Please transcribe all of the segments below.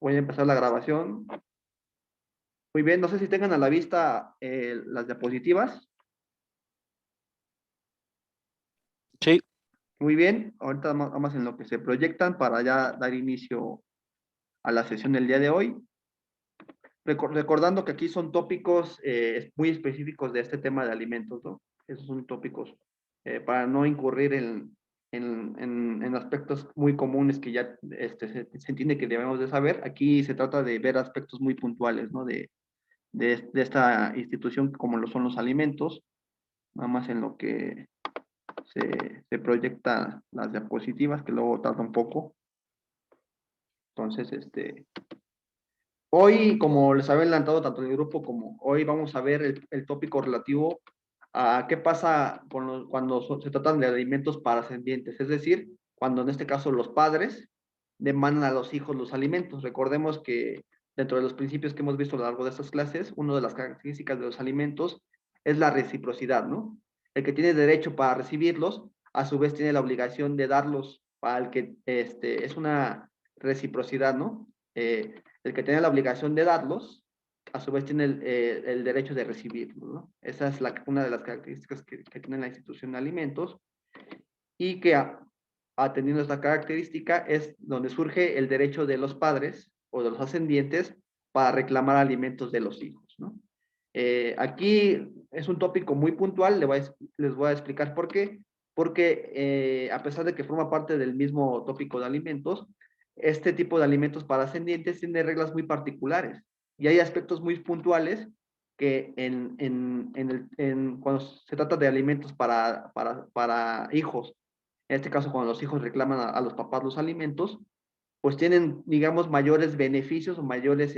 Voy a empezar la grabación. Muy bien, no sé si tengan a la vista las diapositivas. Sí. Muy bien, ahorita vamos en lo que se proyectan para ya dar inicio a la sesión del día de hoy. Recordando que aquí son tópicos muy específicos de este tema de alimentos, ¿no? Esos son tópicos para no incurrir en aspectos muy comunes que ya se entiende que debemos de saber. Aquí se trata de ver aspectos muy puntuales, ¿no? De esta institución como lo son los alimentos, nada más en lo que se proyecta las diapositivas, que luego tarda un poco. Entonces, hoy, como les había adelantado tanto el grupo como hoy, vamos a ver el tópico relativo a qué pasa cuando se tratan de alimentos para ascendientes, es decir, cuando en este caso los padres demandan a los hijos los alimentos. Recordemos que dentro de los principios que hemos visto a lo largo de estas clases, una de las características de los alimentos es la reciprocidad, ¿no? El que tiene derecho para recibirlos, a su vez tiene la obligación de darlos para el que es una reciprocidad, ¿no? El que tiene la obligación de darlos, a su vez tiene el derecho de recibirlos, ¿no? Esa es una de las características que tiene la institución de alimentos y que atendiendo esta característica es donde surge el derecho de los padres o de los ascendientes para reclamar alimentos de los hijos, ¿no? Aquí es un tópico muy puntual, les voy a explicar por qué. Porque a pesar de que forma parte del mismo tópico de alimentos, este tipo de alimentos para ascendientes tiene reglas muy particulares y hay aspectos muy puntuales que cuando se trata de alimentos para hijos, en este caso cuando los hijos reclaman a los papás los alimentos, pues tienen, digamos, mayores beneficios o mayores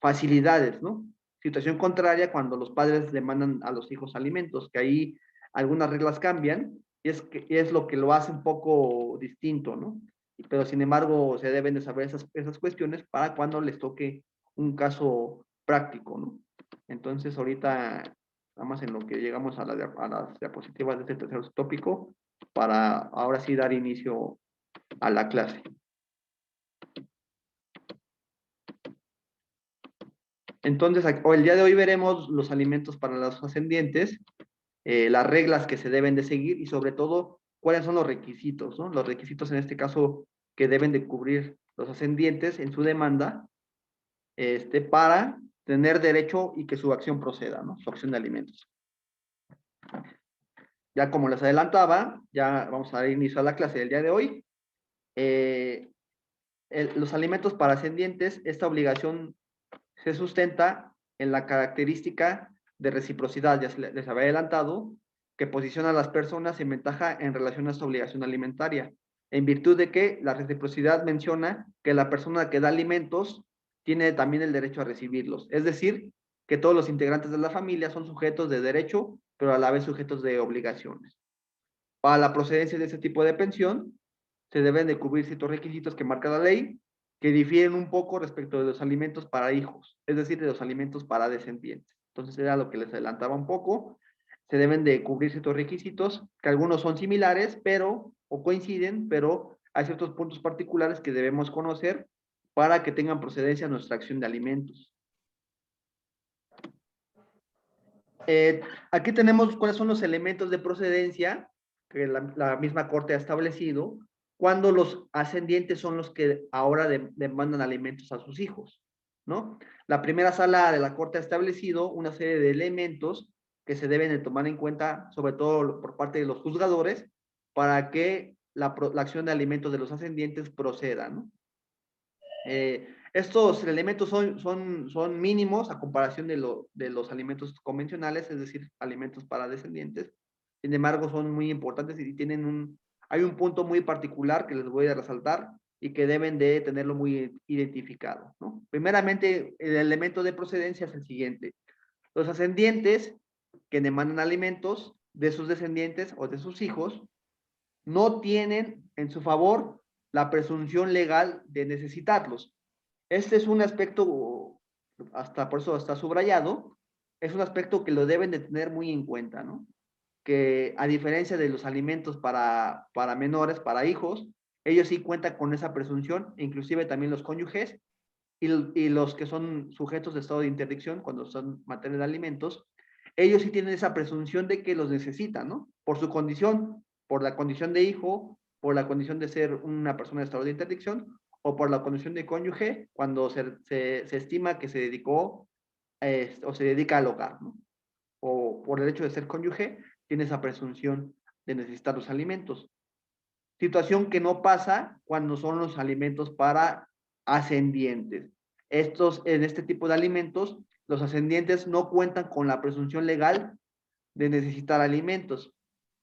facilidades, ¿no? Situación contraria cuando los padres demandan a los hijos alimentos, que ahí algunas reglas cambian y es lo que lo hace un poco distinto, ¿no? Pero sin embargo se deben de saber esas cuestiones para cuando les toque un caso práctico, ¿no? Entonces ahorita, nada más en lo que llegamos a las diapositivas de este tercer tópico, para ahora sí dar inicio a la clase. Entonces, el día de hoy veremos los alimentos para los ascendientes, las reglas que se deben de seguir y sobre todo cuáles son los requisitos, ¿no? Los requisitos en este caso que deben de cubrir los ascendientes en su demanda para tener derecho y que su acción proceda, ¿no? Su acción de alimentos. Ya como les adelantaba, ya vamos a dar inicio a la clase del día de hoy. Los alimentos para ascendientes, esta obligación se sustenta en la característica de reciprocidad, ya les había adelantado, que posiciona a las personas en ventaja en relación a su obligación alimentaria, en virtud de que la reciprocidad menciona que la persona que da alimentos tiene también el derecho a recibirlos, es decir, que todos los integrantes de la familia son sujetos de derecho, pero a la vez sujetos de obligaciones. Para la procedencia de este tipo de pensión, se deben de cubrir ciertos requisitos que marca la ley, que difieren un poco respecto de los alimentos para hijos, es decir, de los alimentos para descendientes. Entonces era lo que les adelantaba un poco. Se deben de cubrir ciertos requisitos, que algunos son similares, o coinciden, pero hay ciertos puntos particulares que debemos conocer para que tengan procedencia nuestra acción de alimentos. Aquí tenemos cuáles son los elementos de procedencia que la misma Corte ha establecido cuando los ascendientes son los que ahora demandan alimentos a sus hijos, ¿no? La primera sala de la Corte ha establecido una serie de elementos que se deben de tomar en cuenta, sobre todo por parte de los juzgadores, para que la acción de alimentos de los ascendientes proceda, ¿no? Estos elementos son mínimos a comparación de los alimentos convencionales, es decir, alimentos para descendientes. Sin embargo, son muy importantes y hay un punto muy particular que les voy a resaltar y que deben de tenerlo muy identificado, ¿no? Primeramente, el elemento de procedencia es el siguiente. Los ascendientes que demandan alimentos de sus descendientes o de sus hijos no tienen en su favor la presunción legal de necesitarlos. Este es un aspecto, por eso está subrayado, es un aspecto que lo deben de tener muy en cuenta, ¿no? Que a diferencia de los alimentos para menores, para hijos, ellos sí cuentan con esa presunción, inclusive también los cónyuges, y los que son sujetos de estado de interdicción, cuando son materia de alimentos, ellos sí tienen esa presunción de que los necesitan, ¿no? Por su condición, por la condición de hijo, por la condición de ser una persona de estado de interdicción, o por la condición de cónyuge, cuando se estima que se dedicó o se dedica al hogar, ¿no? O por el hecho de ser cónyuge, tiene esa presunción de necesitar los alimentos. Situación que no pasa cuando son los alimentos para ascendientes. En este tipo de alimentos, los ascendientes no cuentan con la presunción legal de necesitar alimentos.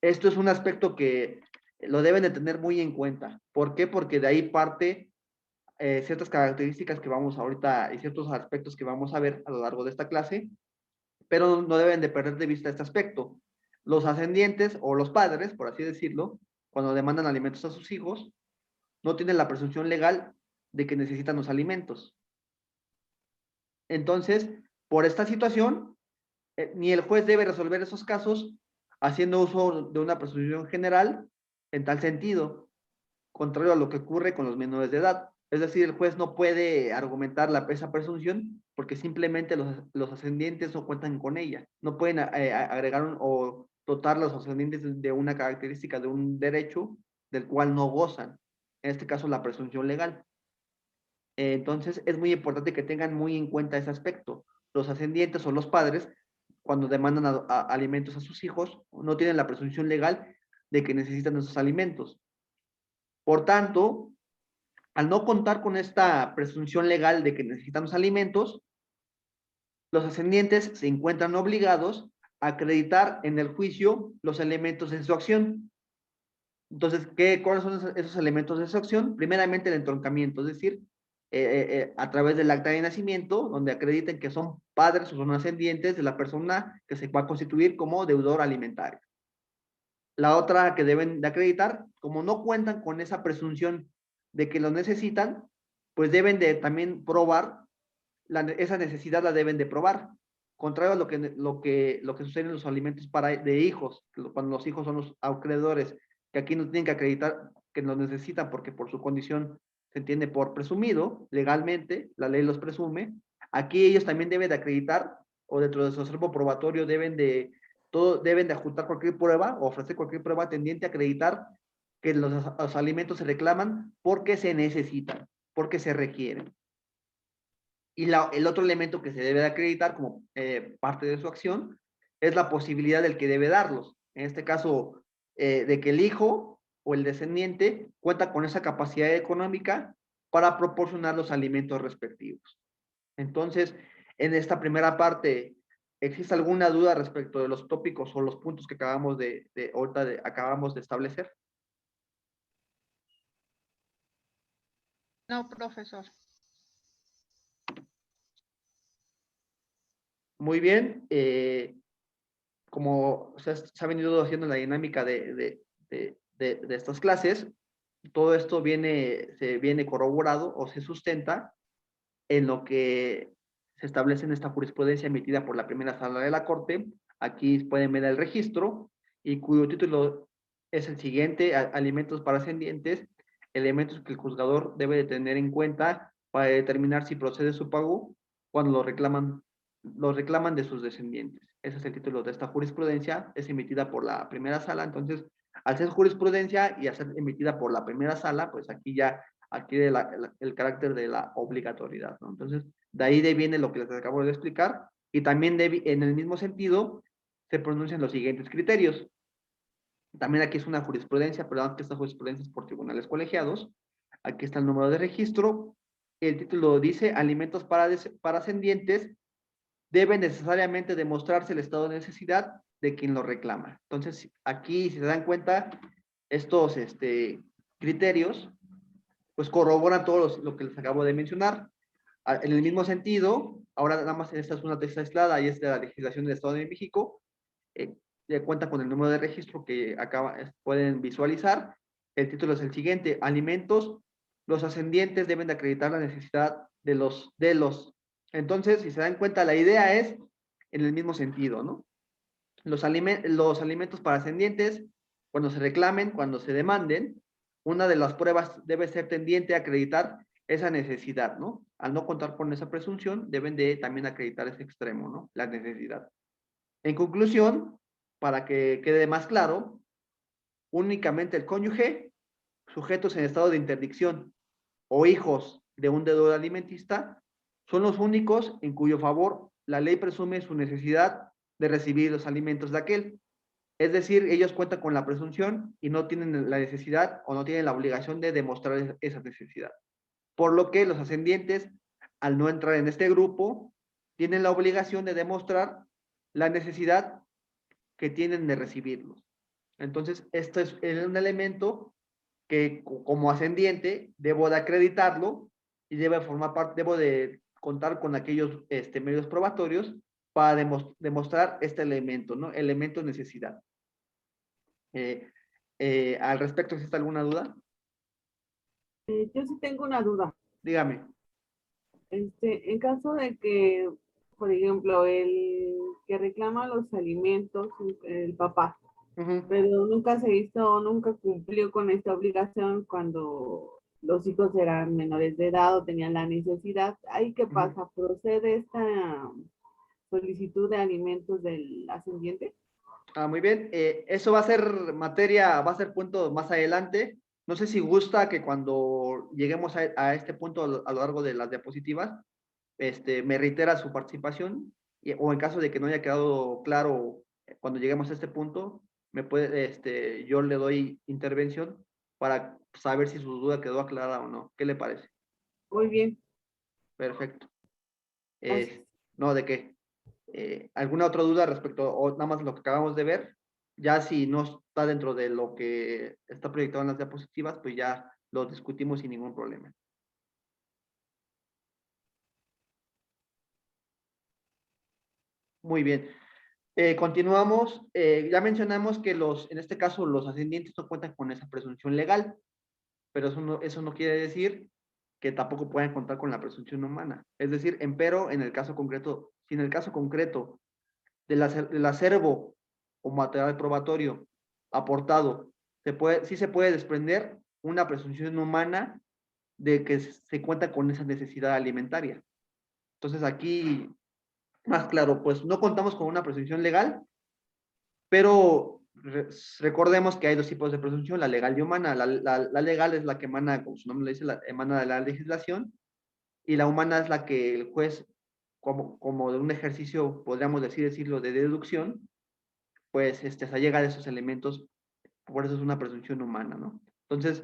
Esto es un aspecto que lo deben de tener muy en cuenta. ¿Por qué? Porque de ahí parte ciertas características que vamos ahorita y ciertos aspectos que vamos a ver a lo largo de esta clase, pero no deben de perder de vista este aspecto. Los ascendientes o los padres, por así decirlo, cuando demandan alimentos a sus hijos, no tienen la presunción legal de que necesitan los alimentos. Entonces, por esta situación, ni el juez debe resolver esos casos haciendo uso de una presunción general en tal sentido, contrario a lo que ocurre con los menores de edad. Es decir, el juez no puede argumentar esa presunción porque simplemente los ascendientes no cuentan con ella. No pueden agregar o dotar los ascendientes de una característica de un derecho del cual no gozan. En este caso, la presunción legal. Entonces, es muy importante que tengan muy en cuenta ese aspecto. Los ascendientes o los padres, cuando demandan alimentos a sus hijos, no tienen la presunción legal de que necesitan esos alimentos. Por tanto, al no contar con esta presunción legal de que necesitan los alimentos, los ascendientes se encuentran obligados a acreditar en el juicio los elementos de su acción. Entonces, ¿cuáles son esos elementos de su acción? Primeramente, el entroncamiento, es decir, a través del acta de nacimiento, donde acrediten que son padres o son ascendientes de la persona que se va a constituir como deudor alimentario. La otra que deben de acreditar, como no cuentan con esa presunción de que lo necesitan, pues deben de también probar, esa necesidad la deben de probar. Contrario a lo que sucede en los alimentos de hijos, cuando los hijos son los acreedores, que aquí no tienen que acreditar que lo necesitan porque por su condición se entiende por presumido, legalmente, la ley los presume. Aquí ellos también deben de acreditar, o dentro de su acervo probatorio deben de ajustar cualquier prueba o ofrecer cualquier prueba tendiente a acreditar que los alimentos se reclaman porque se necesitan, porque se requieren. Y el otro elemento que se debe de acreditar como parte de su acción es la posibilidad del que debe darlos. En este caso, de que el hijo o el descendiente cuenta con esa capacidad económica para proporcionar los alimentos respectivos. Entonces, en esta primera parte, ¿existe alguna duda respecto de los tópicos o los puntos que acabamos acabamos de establecer? No, profesor. Muy bien. Como se ha venido haciendo la dinámica de estas clases, todo esto se viene corroborado o se sustenta en lo que se establece en esta jurisprudencia emitida por la primera sala de la Corte. Aquí pueden ver el registro y cuyo título es el siguiente: alimentos para ascendientes, elementos que el juzgador debe de tener en cuenta para determinar si procede su pago cuando lo reclaman de sus descendientes. Ese es el título de esta jurisprudencia, es emitida por la primera sala. Entonces, al ser jurisprudencia y al ser emitida por la primera sala, pues aquí ya adquiere el carácter de la obligatoriedad, ¿no? Entonces, de ahí viene lo que les acabo de explicar, y también en el mismo sentido se pronuncian los siguientes criterios. También aquí es una jurisprudencia, perdón, que esta jurisprudencia es por tribunales colegiados. Aquí está el número de registro. El título dice: alimentos para ascendientes debe necesariamente demostrarse el estado de necesidad de quien lo reclama. Entonces, aquí, si se dan cuenta, estos criterios, pues corroboran todo lo que les acabo de mencionar. En el mismo sentido, ahora nada más esta es una tesis aislada y es de la legislación del Estado de México, cuenta con el número de registro que pueden visualizar. El título es el siguiente: alimentos, los ascendientes deben de acreditar la necesidad de los. Entonces, si se dan cuenta, la idea es en el mismo sentido, ¿no? Los alimentos para ascendientes, cuando se reclamen, cuando se demanden, una de las pruebas debe ser tendiente a acreditar esa necesidad, ¿no? Al no contar con esa presunción, deben de también acreditar ese extremo, ¿no? La necesidad. En conclusión, para que quede más claro, únicamente el cónyuge, sujetos en estado de interdicción o hijos de un deudor alimentista, son los únicos en cuyo favor la ley presume su necesidad de recibir los alimentos de aquel. Es decir, ellos cuentan con la presunción y no tienen la necesidad o no tienen la obligación de demostrar esa necesidad. Por lo que los ascendientes, al no entrar en este grupo, tienen la obligación de demostrar la necesidad que tienen de recibirlos. Entonces, esto es un elemento que como ascendiente debo de acreditarlo y debe formar parte, debo de contar con aquellos medios probatorios para demostrar este elemento, ¿no? Elemento necesidad. Al respecto, ¿existe alguna duda? Yo sí tengo una duda. Dígame. En caso de que, por ejemplo, el que reclama los alimentos, el papá, pero nunca se hizo, nunca cumplió con esta obligación cuando los hijos eran menores de edad o tenían la necesidad. ¿Ahí qué pasa? ¿Procede esta solicitud de alimentos del ascendiente? Muy bien. Eso va a ser materia, va a ser punto más adelante. No sé si gusta que cuando lleguemos a este punto a lo largo de las diapositivas, me reitera su participación o en caso de que no haya quedado claro cuando lleguemos a este punto, yo le doy intervención para saber si su duda quedó aclarada o no. ¿Qué le parece? Muy bien. Perfecto. Gracias. No, ¿de qué? ¿Alguna otra duda respecto o nada más lo que acabamos de ver? Ya si no está dentro de lo que está proyectado en las diapositivas, pues ya lo discutimos sin ningún problema. Muy bien. Continuamos. Ya mencionamos que en este caso, los ascendientes no cuentan con esa presunción legal, pero eso no quiere decir que tampoco puedan contar con la presunción humana. Es decir, empero, en el caso concreto, si en el caso concreto del acervo o material probatorio aportado, sí se puede desprender una presunción humana de que se cuenta con esa necesidad alimentaria. Entonces aquí, más claro, pues no contamos con una presunción legal, pero recordemos que hay dos tipos de presunción, la legal y humana. La legal es la que emana, como su nombre lo dice, emana de la legislación, y la humana es la que el juez, como de un ejercicio, podríamos decirlo, de deducción, pues se llega de esos elementos, por eso es una presunción humana, ¿no? Entonces,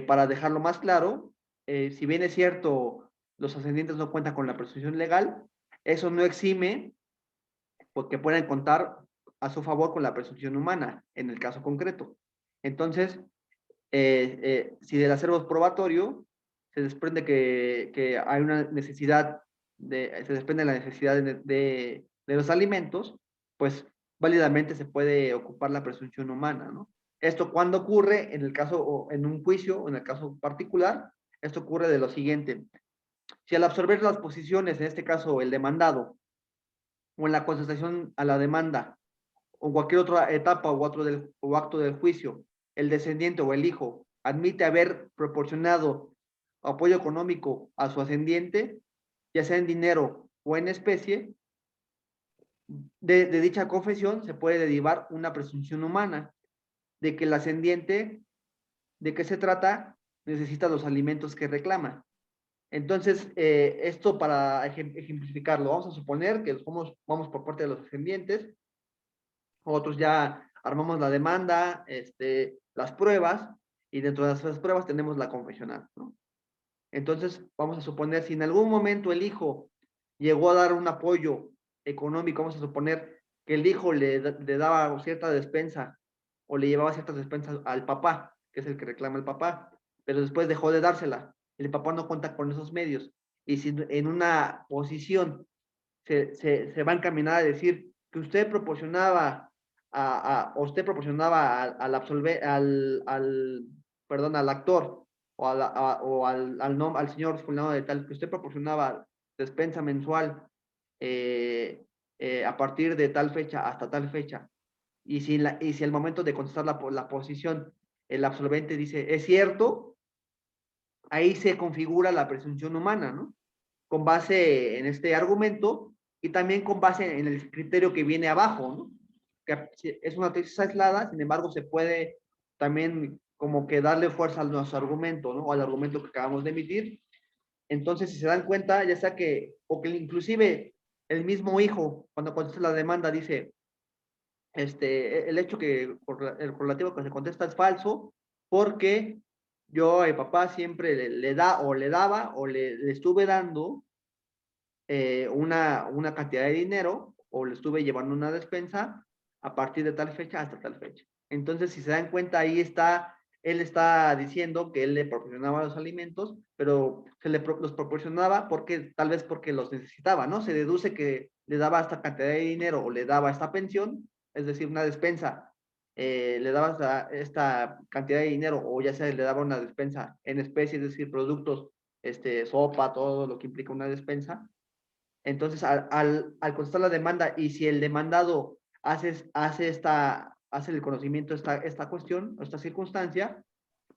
para dejarlo más claro, si bien es cierto, los ascendientes no cuentan con la presunción legal, eso no exime porque puedan contar a su favor con la presunción humana, en el caso concreto. Entonces, si del acervo probatorio se desprende que hay una necesidad, se desprende la necesidad de los alimentos, pues válidamente se puede ocupar la presunción humana, ¿no? Esto cuando ocurre en el caso, o en un juicio, o en el caso particular, esto ocurre de lo siguiente. Si al absorber las posiciones, en este caso el demandado, o en la contestación a la demanda, o cualquier otra etapa o acto del juicio, el descendiente o el hijo admite haber proporcionado apoyo económico a su ascendiente, ya sea en dinero o en especie, de dicha confesión se puede derivar una presunción humana de que el ascendiente, de qué se trata, necesita los alimentos que reclama. Entonces, esto para ejemplificarlo, vamos a suponer que vamos por parte de los ascendientes, otros ya armamos la demanda, las pruebas, y dentro de esas pruebas tenemos la confesional, ¿no? Entonces, vamos a suponer, si en algún momento el hijo llegó a dar un apoyo económico, vamos a suponer que el hijo le daba cierta despensa o le llevaba ciertas despensas al papá, que es el que reclama el papá, pero después dejó de dársela. El papá no cuenta con esos medios. Y si en una posición se va a encaminar a decir que usted proporcionaba usted proporcionaba perdón, al actor o, al señor fulano de tal, que usted proporcionaba despensa mensual a partir de tal fecha hasta tal fecha, y si al momento de contestar la posición el absolvente dice, es cierto, ahí se configura la presunción humana, ¿no? Con base en este argumento y también con base en el criterio que viene abajo, ¿no? Que es una tesis aislada, sin embargo, se puede también como que darle fuerza a nuestro argumento, ¿no? O al argumento que acabamos de emitir. Entonces, si se dan cuenta, ya sea que, o que inclusive el mismo hijo, cuando contesta la demanda, dice, el hecho que el correlativo que se contesta es falso, porque yo, el papá siempre le da o le daba o le estuve dando una cantidad de dinero o le estuve llevando una despensa a partir de tal fecha hasta tal fecha. Entonces, si se dan cuenta, ahí está, él está diciendo que él le proporcionaba los alimentos, pero los proporcionaba porque, tal vez porque los necesitaba, ¿no? Se deduce que le daba esta cantidad de dinero o le daba esta pensión, es decir, una despensa, le daba esta cantidad de dinero o ya sea le daba una despensa en especie, es decir, productos, sopa, todo lo que implica una despensa. Entonces, al contestar la demanda y si el demandado hace el conocimiento esta cuestión, esta circunstancia,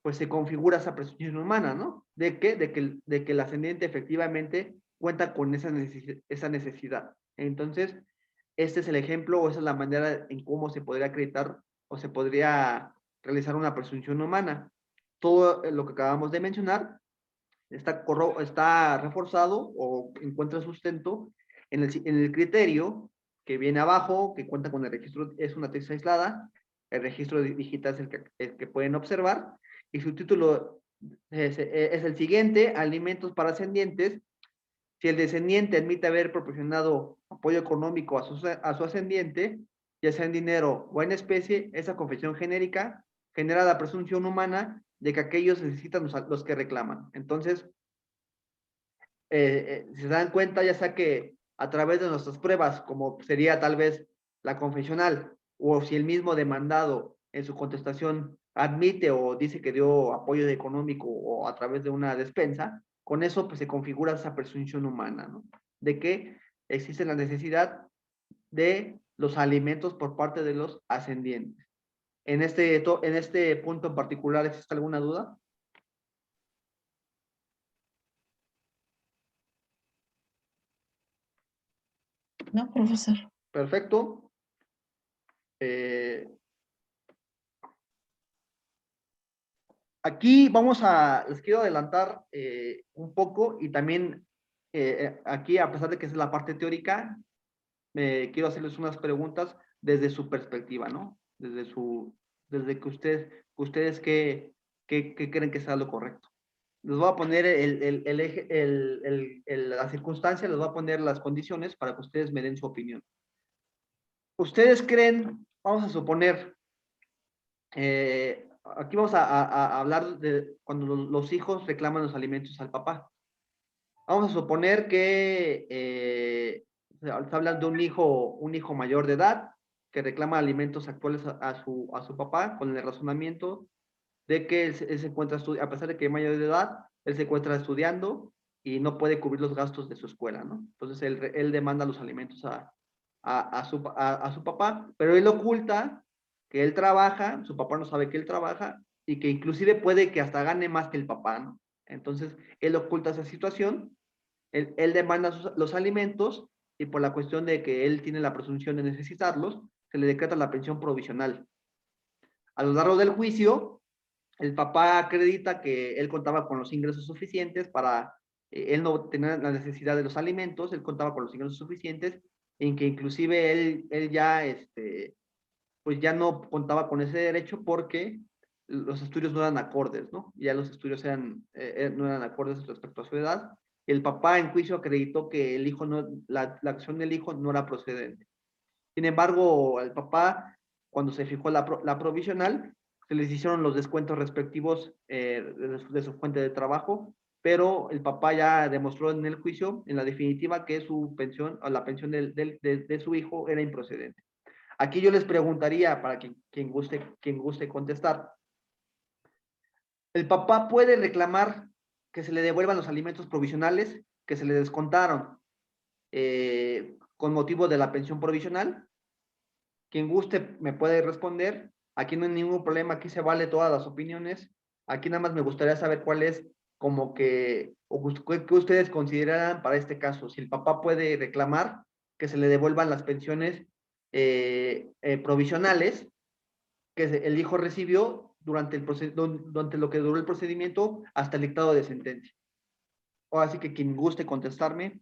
pues se configura esa presunción humana, ¿no? ¿De qué? De que el ascendiente efectivamente cuenta con esa necesidad. Entonces, este es el ejemplo o esa es la manera en cómo se podría acreditar o se podría realizar una presunción humana. Todo lo que acabamos de mencionar está reforzado o encuentra sustento en el criterio que viene abajo, que cuenta con el registro, es una tesis aislada, el registro digital es el que pueden observar, y su título es el siguiente: alimentos para ascendientes. Si el descendiente admite haber proporcionado apoyo económico a su ascendiente, ya sea en dinero o en especie, esa confesión genérica genera la presunción humana de que aquellos necesitan los que reclaman. Entonces, si se dan cuenta, ya sea que a través de nuestras pruebas, como sería tal vez la confesional, o si el mismo demandado en su contestación admite o dice que dio apoyo económico o a través de una despensa, con eso pues se configura esa presunción humana, ¿no? De que existe la necesidad de los alimentos por parte de los ascendientes. En este punto en particular, ¿existe alguna duda? No, profesor. Perfecto. Aquí les quiero adelantar un poco y también aquí, a pesar de que es la parte teórica, quiero hacerles unas preguntas desde su perspectiva, ¿no? Desde que ustedes qué creen que sea lo correcto. Les voy a poner la circunstancia, les voy a poner las condiciones para que ustedes me den su opinión. ¿Ustedes creen, vamos a suponer, aquí vamos a hablar de cuando los hijos reclaman los alimentos al papá? Vamos a suponer que está hablando de un hijo mayor de edad que reclama alimentos actuales a su papá con el razonamiento de que él se encuentra, a pesar de que es mayor de edad, él se encuentra estudiando y no puede cubrir los gastos de su escuela, ¿no? Entonces él demanda los alimentos a su papá, pero él oculta que él trabaja, su papá no sabe que él trabaja y que inclusive puede que hasta gane más que el papá, ¿no? Entonces él oculta esa situación, él demanda los alimentos y por la cuestión de que él tiene la presunción de necesitarlos, se le decreta la pensión provisional. A lo largo del juicio, el papá acredita que él contaba con los ingresos suficientes para, él no tenía la necesidad de los alimentos, él contaba con los ingresos suficientes, en que inclusive él ya, pues ya no contaba con ese derecho porque los estudios no eran acordes, ¿no? Ya los estudios no eran acordes respecto a su edad. El papá en juicio acreditó que el hijo la acción del hijo no era procedente. Sin embargo, al papá, cuando se fijó la provisional, se les hicieron los descuentos respectivos de su fuente de trabajo, pero el papá ya demostró en el juicio, en la definitiva, que su pensión o la pensión de su hijo era improcedente. Aquí yo les preguntaría, para quien guste contestar, ¿el papá puede reclamar que se le devuelvan los alimentos provisionales que se le descontaron con motivo de la pensión provisional? Quien guste me puede responder. Aquí no hay ningún problema, aquí se vale todas las opiniones. Aquí nada más me gustaría saber cuál es como que, ¿qué ustedes consideran para este caso? Si el papá puede reclamar que se le devuelvan las pensiones provisionales que el hijo recibió durante lo que duró el procedimiento hasta el dictado de sentencia. O así que quien guste contestarme.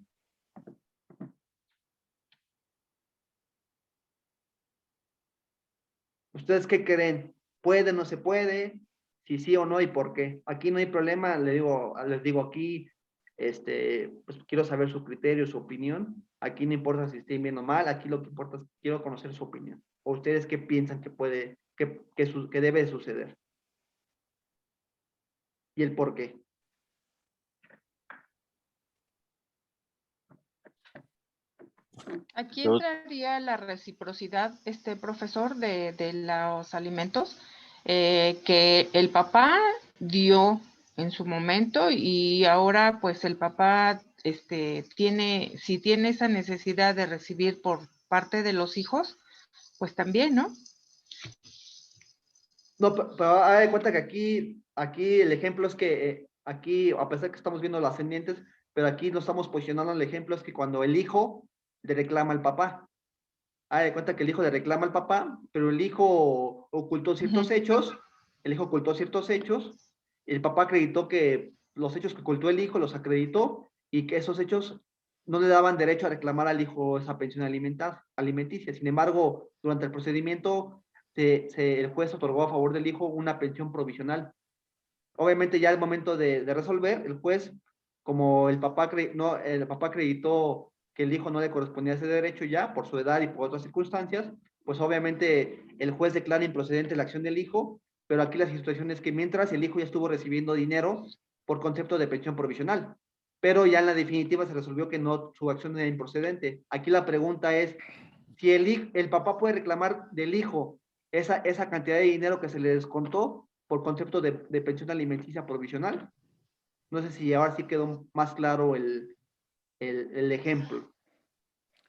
¿Ustedes qué creen? ¿Puede, no se puede? Si sí o no y por qué. Aquí no hay problema, les digo aquí, pues quiero saber su criterio, su opinión. Aquí no importa si estoy bien o mal, aquí lo que importa es quiero conocer su opinión. ¿O ustedes qué piensan que puede, que debe suceder? Y el por qué. Aquí Yo- entraría la reciprocidad, profesor, de los alimentos que el papá dio en su momento y ahora pues el papá si tiene esa necesidad de recibir por parte de los hijos, pues también, ¿no? No, pero hay de cuenta que aquí el ejemplo es que aquí, a pesar que estamos viendo las ascendientes, pero aquí lo estamos posicionando, el ejemplo es que cuando el hijo le reclama al papá, hay de cuenta que el hijo le reclama al papá, pero el hijo ocultó ciertos hechos, el hijo ocultó ciertos hechos, el papá acreditó que los hechos que ocultó el hijo los acreditó y que esos hechos no le daban derecho a reclamar al hijo esa pensión alimenticia. Sin embargo, durante el procedimiento, el juez otorgó a favor del hijo una pensión provisional. Obviamente ya al momento de resolver, el juez, como el papá acreditó que el hijo no le correspondía ese derecho ya por su edad y por otras circunstancias, pues obviamente el juez declara improcedente la acción del hijo, pero aquí la situación es que mientras el hijo ya estuvo recibiendo dinero por concepto de pensión provisional, pero ya en la definitiva se resolvió que no, su acción era improcedente. Aquí la pregunta es, si el papá puede reclamar del hijo esa cantidad de dinero que se le descontó por concepto de pensión alimenticia provisional. No sé si ahora sí quedó más claro el ejemplo.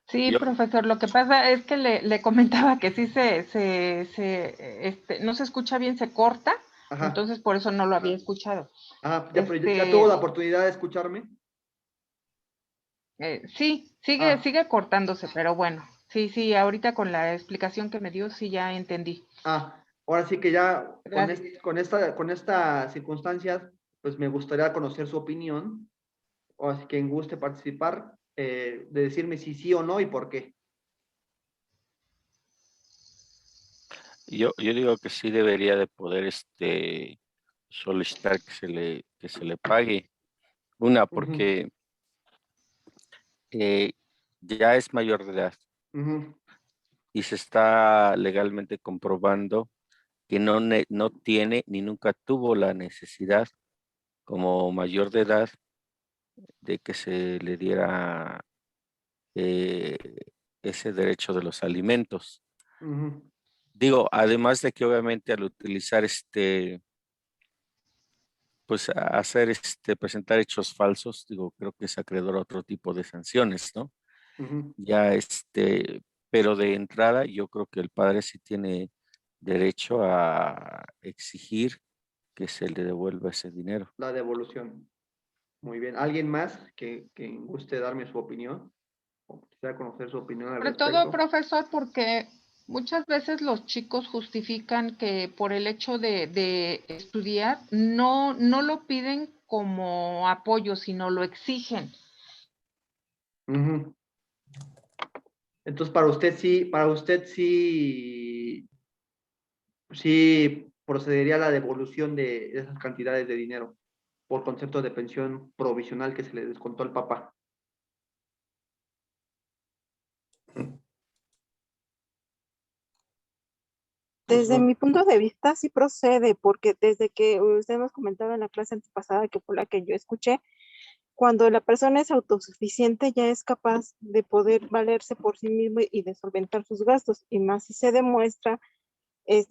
Sí, yo- profesor, lo que pasa es que le comentaba que sí no se escucha bien, se corta, Ajá. entonces por eso no lo había escuchado. Ajá, pero ya tuvo la oportunidad de escucharme. Sí, sigue cortándose, pero bueno, sí, ahorita con la explicación que me dio, sí ya entendí. Ahora sí que ya Gracias. con estas circunstancias, pues me gustaría conocer su opinión, o así quien guste participar, de decirme si sí o no y por qué. yo digo que sí debería de poder solicitar que se le pague. Una, Ujú, porque ya es mayor de edad ujú, y se está legalmente comprobando que no tiene ni nunca tuvo la necesidad como mayor de edad de que se le diera eh, ese derecho de los alimentos. ujú. Digo, además de que obviamente al utilizar pues hacer presentar hechos falsos, digo, creo que es acreedor a otro tipo de sanciones, ¿no? Ujú. Ya pero de entrada yo creo que el padre sí tiene derecho a exigir que se le devuelva ese dinero. La devolución. Muy bien. ¿Alguien más que guste darme su opinión? O quisiera conocer su opinión al Sobre todo, respecto. profesor, porque muchas veces los chicos justifican que por el hecho de estudiar no lo piden como apoyo, sino lo exigen. Ujú. Entonces, para usted sí procedería a la devolución de esas cantidades de dinero por concepto de pensión provisional que se le descontó al papá. Desde Profesor. mi punto de vista sí procede, porque desde que usted nos comentaba en la clase antepasada, que fue la que yo escuché, cuando la persona es autosuficiente ya es capaz de poder valerse por sí mismo y de solventar sus gastos, y más si se demuestra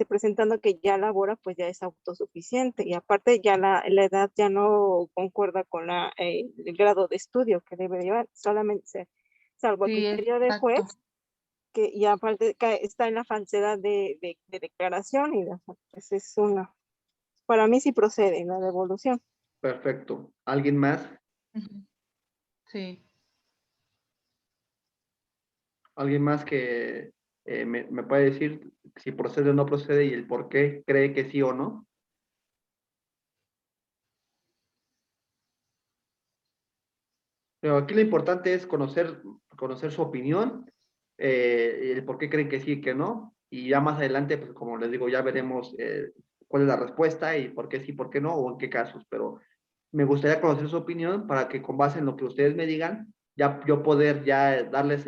presentando que ya labora, pues ya es autosuficiente, y aparte ya la edad ya no concuerda con el grado de estudio que debe llevar, solamente salvo a Sí, criterio de juez, exacto. que y aparte está en la falsedad de declaración y pues es una, para mí sí procede la devolución. Perfecto. ¿Alguien más? Ujú. Sí. ¿Alguien más que me puede decir si procede o no procede y el por qué cree que sí o no? Pero aquí lo importante es conocer su opinión, el por qué creen que sí y que no, y ya más adelante, pues como les digo, ya veremos cuál es la respuesta y por qué sí, por qué no, o en qué casos, pero me gustaría conocer su opinión para que con base en lo que ustedes me digan, ya yo poder ya darles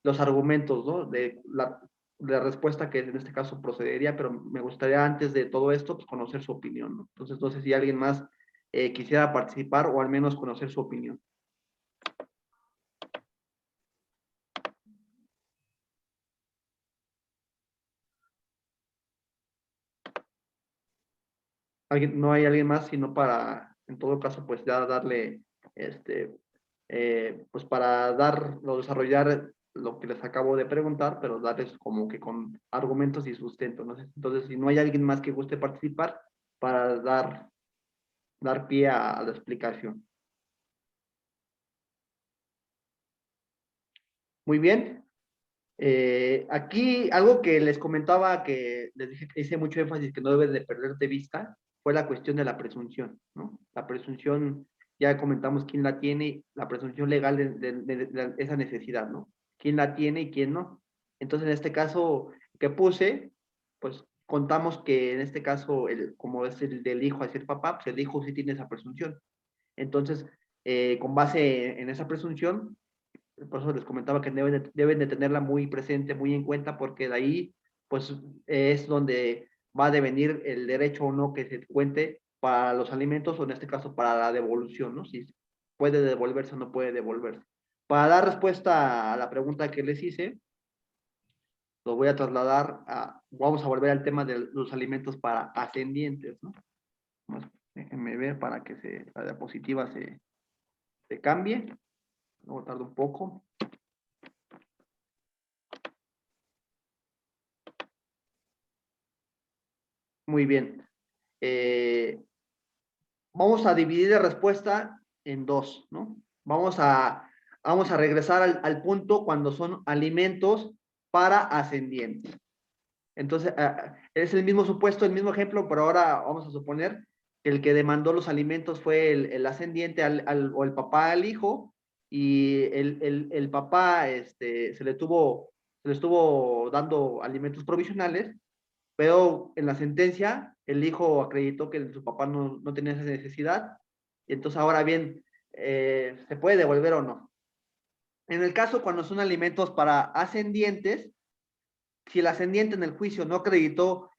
los argumentos, ¿no? De la respuesta que en este caso procedería, pero me gustaría antes de todo esto, pues conocer su opinión, ¿no? Entonces, no sé si alguien más quisiera participar o al menos conocer su opinión. No hay alguien más, sino para, en todo caso, pues ya darle, pues para desarrollar lo que les acabo de preguntar, pero darles como que con argumentos y sustento, ¿no? Entonces, si no hay alguien más que guste participar, para dar pie a la explicación. Muy bien. Aquí algo que les comentaba, que les dije que hice mucho énfasis que no deben de perder de vista, fue la cuestión de la presunción, ¿no? La presunción, ya comentamos quién la tiene, la presunción legal de esa necesidad, ¿no? ¿Quién la tiene y quién no? Entonces, en este caso que puse, pues contamos que en este caso, como es el del hijo hacia el papá, pues el hijo sí tiene esa presunción. Entonces, con base en esa presunción, por eso les comentaba que deben de tenerla muy presente, muy en cuenta, porque de ahí, pues, es donde va a devenir el derecho o no que se cuente para los alimentos, o en este caso para la devolución, ¿no? Si puede devolverse o no puede devolverse. Para dar respuesta a la pregunta que les hice, lo voy a trasladar vamos a volver al tema de los alimentos para ascendientes, ¿no? Déjenme ver para que la diapositiva se cambie. Luego tarda un poco. Muy bien. Vamos a dividir la respuesta en dos, ¿no? Vamos a regresar al punto cuando son alimentos para ascendientes. Entonces, es el mismo supuesto, el mismo ejemplo, pero ahora vamos a suponer que el que demandó los alimentos fue el ascendiente o el papá al hijo, y el papá se le estuvo dando alimentos provisionales, pero en la sentencia el hijo acreditó que su papá no tenía esa necesidad, y entonces ahora bien, ¿se puede devolver o no? En el caso cuando son alimentos para ascendientes, si el ascendiente en el juicio no acreditó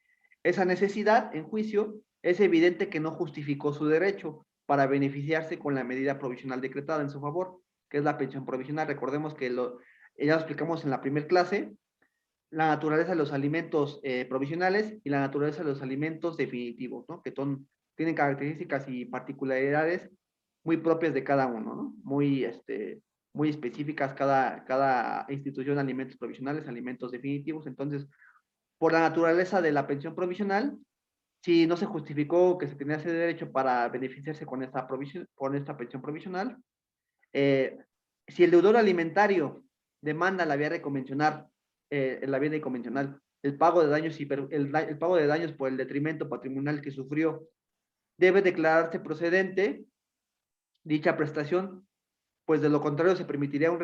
esa necesidad en juicio, es evidente que no justificó su derecho para beneficiarse con la medida provisional decretada en su favor, que es la pensión provisional. Recordemos que ya lo explicamos en la primera clase, la naturaleza de los alimentos provisionales y la naturaleza de los alimentos definitivos, ¿no? Que tienen características y particularidades muy propias de cada uno, ¿no? Muy específicas cada institución de alimentos provisionales, alimentos definitivos. Entonces, por la naturaleza de la pensión provisional, si no se justificó que se tenía ese derecho para beneficiarse con esta pensión provisional, si el deudor alimentario demanda la vía de convencional, el pago de daños el pago de daños por el detrimento patrimonial que sufrió, debe declararse procedente dicha prestación, pues de lo contrario se permitiría un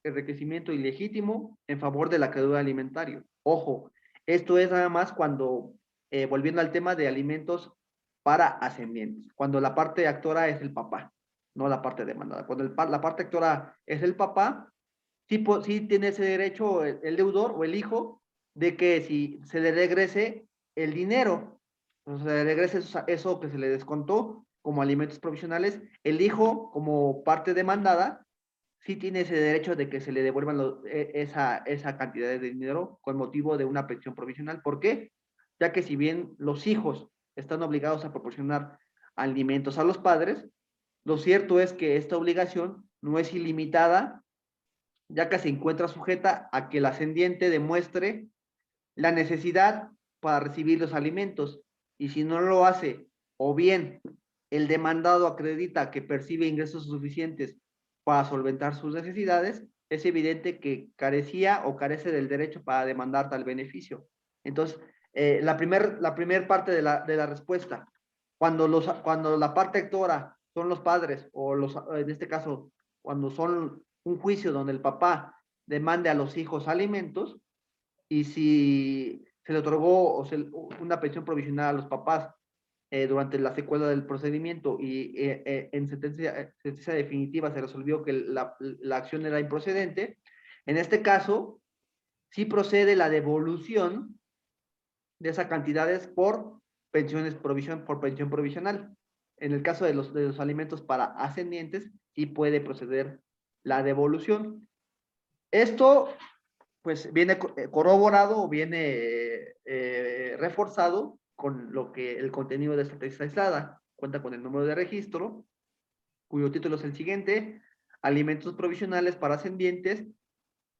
enriquecimiento ilegítimo en favor del acreedor alimentario. Ojo, esto es nada más cuando, volviendo al tema de alimentos para ascendientes, cuando la parte actora es el papá, no la parte demandada. Cuando la parte actora es el papá, sí tiene ese derecho el deudor o el hijo de que si se le regrese el dinero, o se le regrese eso que se le descontó como alimentos provisionales, el hijo como parte demandada sí tiene ese derecho de que se le devuelvan esa cantidad de dinero con motivo de una pensión provisional. ¿Por qué? Ya que si bien los hijos están obligados a proporcionar alimentos a los padres, lo cierto es que esta obligación no es ilimitada, ya que se encuentra sujeta a que el ascendiente demuestre la necesidad para recibir los alimentos, y si no lo hace, o bien el demandado acredita que percibe ingresos suficientes para solventar sus necesidades, es evidente que carecía o carece del derecho para demandar tal beneficio. Entonces, la primer parte de la respuesta, cuando la parte actora son los padres, o en este caso, cuando son un juicio donde el papá demande a los hijos alimentos, y si se le otorgó una pensión provisional a los papás durante la secuela del procedimiento y en sentencia definitiva se resolvió que la acción era improcedente, en este caso sí procede la devolución de esas cantidades por pensión provisional. En el caso de los alimentos para ascendientes, sí puede proceder la devolución. Esto pues viene corroborado o viene reforzado con lo que el contenido de esta tesis aislada. Cuenta con el número de registro, cuyo título es el siguiente: alimentos provisionales para ascendientes,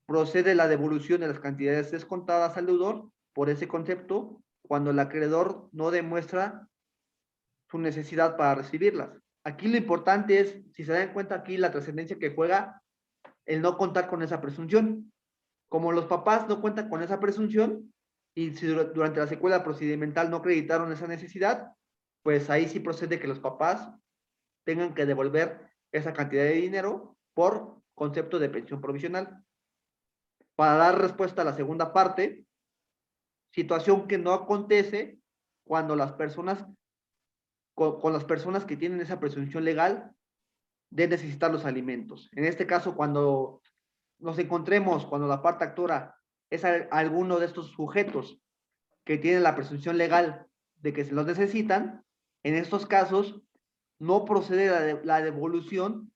procede la devolución de las cantidades descontadas al deudor por ese concepto cuando el acreedor no demuestra su necesidad para recibirlas. Aquí lo importante es, si se dan cuenta aquí, la trascendencia que juega el no contar con esa presunción. Como los papás no cuentan con esa presunción y si durante la secuela procedimental no acreditaron esa necesidad, pues ahí sí procede que los papás tengan que devolver esa cantidad de dinero por concepto de pensión provisional. Para dar respuesta a la segunda parte, situación que no acontece cuando las personas, con las personas que tienen esa presunción legal de necesitar los alimentos. En este caso, cuando nos encontremos, cuando la parte actora es alguno de estos sujetos que tienen la presunción legal de que se los necesitan, en estos casos no procede la devolución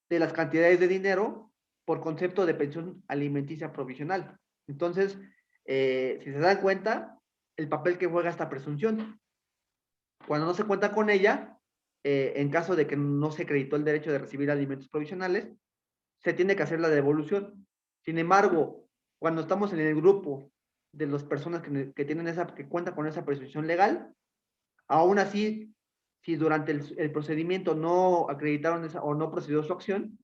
de las cantidades de dinero por concepto de pensión alimenticia provisional. Entonces, si se dan cuenta, el papel que juega esta presunción. Cuando no se cuenta con ella, en caso de que no se acreditó el derecho de recibir alimentos provisionales, se tiene que hacer la devolución. Sin embargo, cuando estamos en el grupo de las personas que cuentan con esa presunción legal, aún así, si durante el procedimiento no acreditaron o no procedió su acción,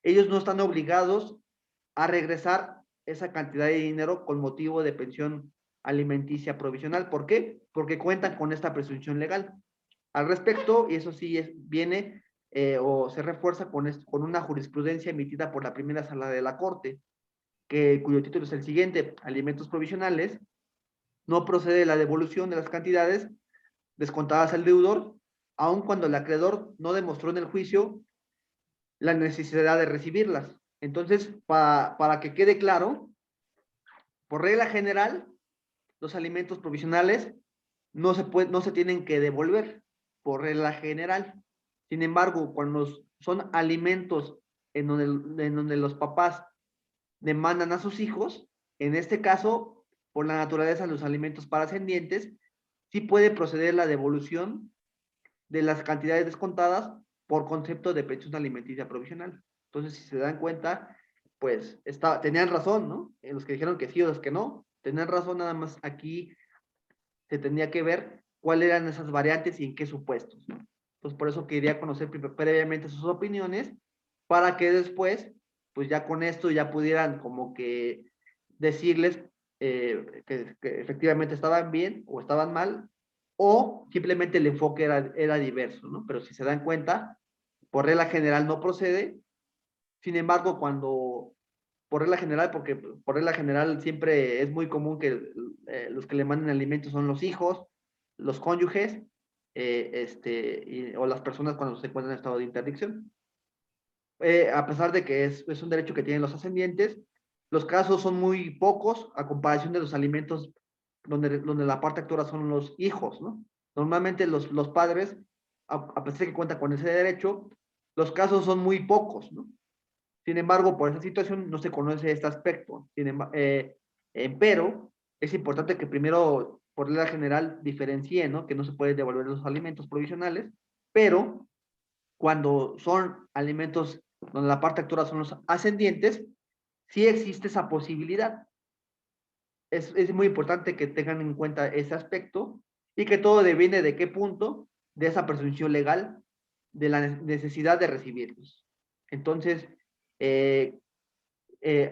ellos no están obligados a regresar esa cantidad de dinero con motivo de pensión alimenticia provisional. ¿Por qué? Porque cuentan con esta presunción legal. Al respecto, y eso sí viene o se refuerza con una jurisprudencia emitida por la primera sala de la Corte, cuyo título es el siguiente: alimentos provisionales, no procede la devolución de las cantidades descontadas al deudor, aun cuando el acreedor no demostró en el juicio la necesidad de recibirlas. Entonces, para que quede claro, por regla general, los alimentos provisionales no se tienen que devolver, por regla general. Sin embargo, cuando son alimentos en donde los papás demandan a sus hijos, en este caso, por la naturaleza de los alimentos para ascendientes, sí puede proceder la devolución de las cantidades descontadas por concepto de pensión alimenticia provisional. Entonces, si se dan cuenta, pues tenían razón, ¿no? Los que dijeron que sí o los que no, tenían razón, nada más aquí se tendría que ver cuáles eran esas variantes y en qué supuestos, ¿no? Entonces, por eso quería conocer previamente sus opiniones, para que después, pues ya con esto ya pudieran como que decirles que efectivamente estaban bien o estaban mal, o simplemente el enfoque era diverso, ¿no? Pero si se dan cuenta, por regla general no procede. Sin embargo, por regla general, porque por regla general siempre es muy común que los que le manden alimentos son los hijos, los cónyuges, o las personas cuando se encuentran en estado de interdicción. A pesar de que es un derecho que tienen los ascendientes, los casos son muy pocos a comparación de los alimentos donde la parte actora son los hijos, ¿no? Normalmente los padres, a pesar de que cuentan con ese derecho, los casos son muy pocos, ¿no? Sin embargo, por esa situación no se conoce este aspecto. Pero es importante que primero, por regla general, diferencie, ¿no? Que no se puede devolver los alimentos provisionales, pero cuando son alimentos donde la parte actora son los ascendientes, sí existe esa posibilidad. Es muy importante que tengan en cuenta ese aspecto y que todo deviene de qué punto de esa presunción legal de la necesidad de recibirlos. Entonces,